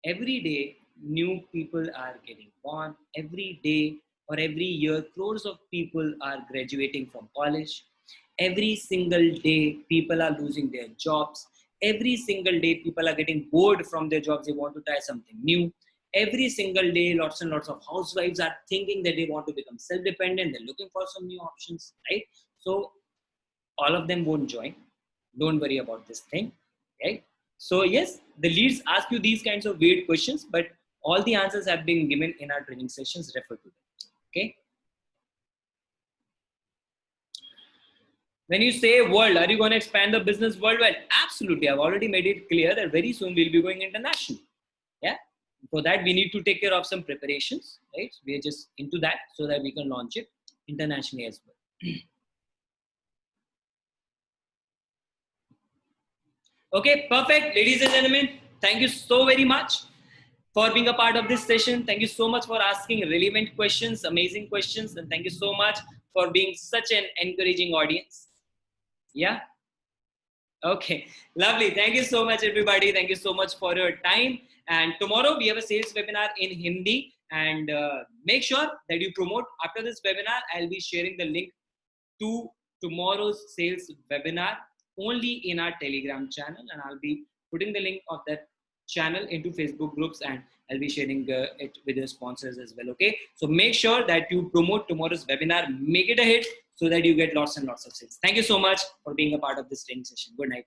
Every day, new people are getting born. Every day or every year, crores of people are graduating from college. Every single day, people are losing their jobs. Every single day, people are getting bored from their jobs. They want to try something new. Every single day, lots and lots of housewives are thinking that they want to become self-dependent. They're looking for some new options, right? So all of them won't join. Don't worry about this thing, right? So yes, the leads ask you these kinds of weird questions, but all the answers have been given in our training sessions. Refer to them. Okay. When you say world, are you going to expand the business worldwide? Absolutely. I've already made it clear that very soon we'll be going international. Yeah. For that, we need to take care of some preparations, right? We're just into that so that we can launch it internationally as well. Okay, perfect. Ladies and gentlemen, thank you so very much for being a part of this session. Thank you so much for asking relevant questions, amazing questions, and thank you so much for being such an encouraging audience. Yeah. Okay, lovely. Thank you so much, everybody. Thank you so much for your time. And tomorrow we have a sales webinar in Hindi. And make sure that you promote. After this webinar, I'll be sharing the link to tomorrow's sales webinar only in our Telegram channel. And I'll be putting the link of that channel into Facebook groups, and I'll be sharing it with the sponsors as well. Okay, so make sure that you promote tomorrow's webinar, make it a hit so that you get lots and lots of sales. Thank you so much for being a part of this training session. Good night.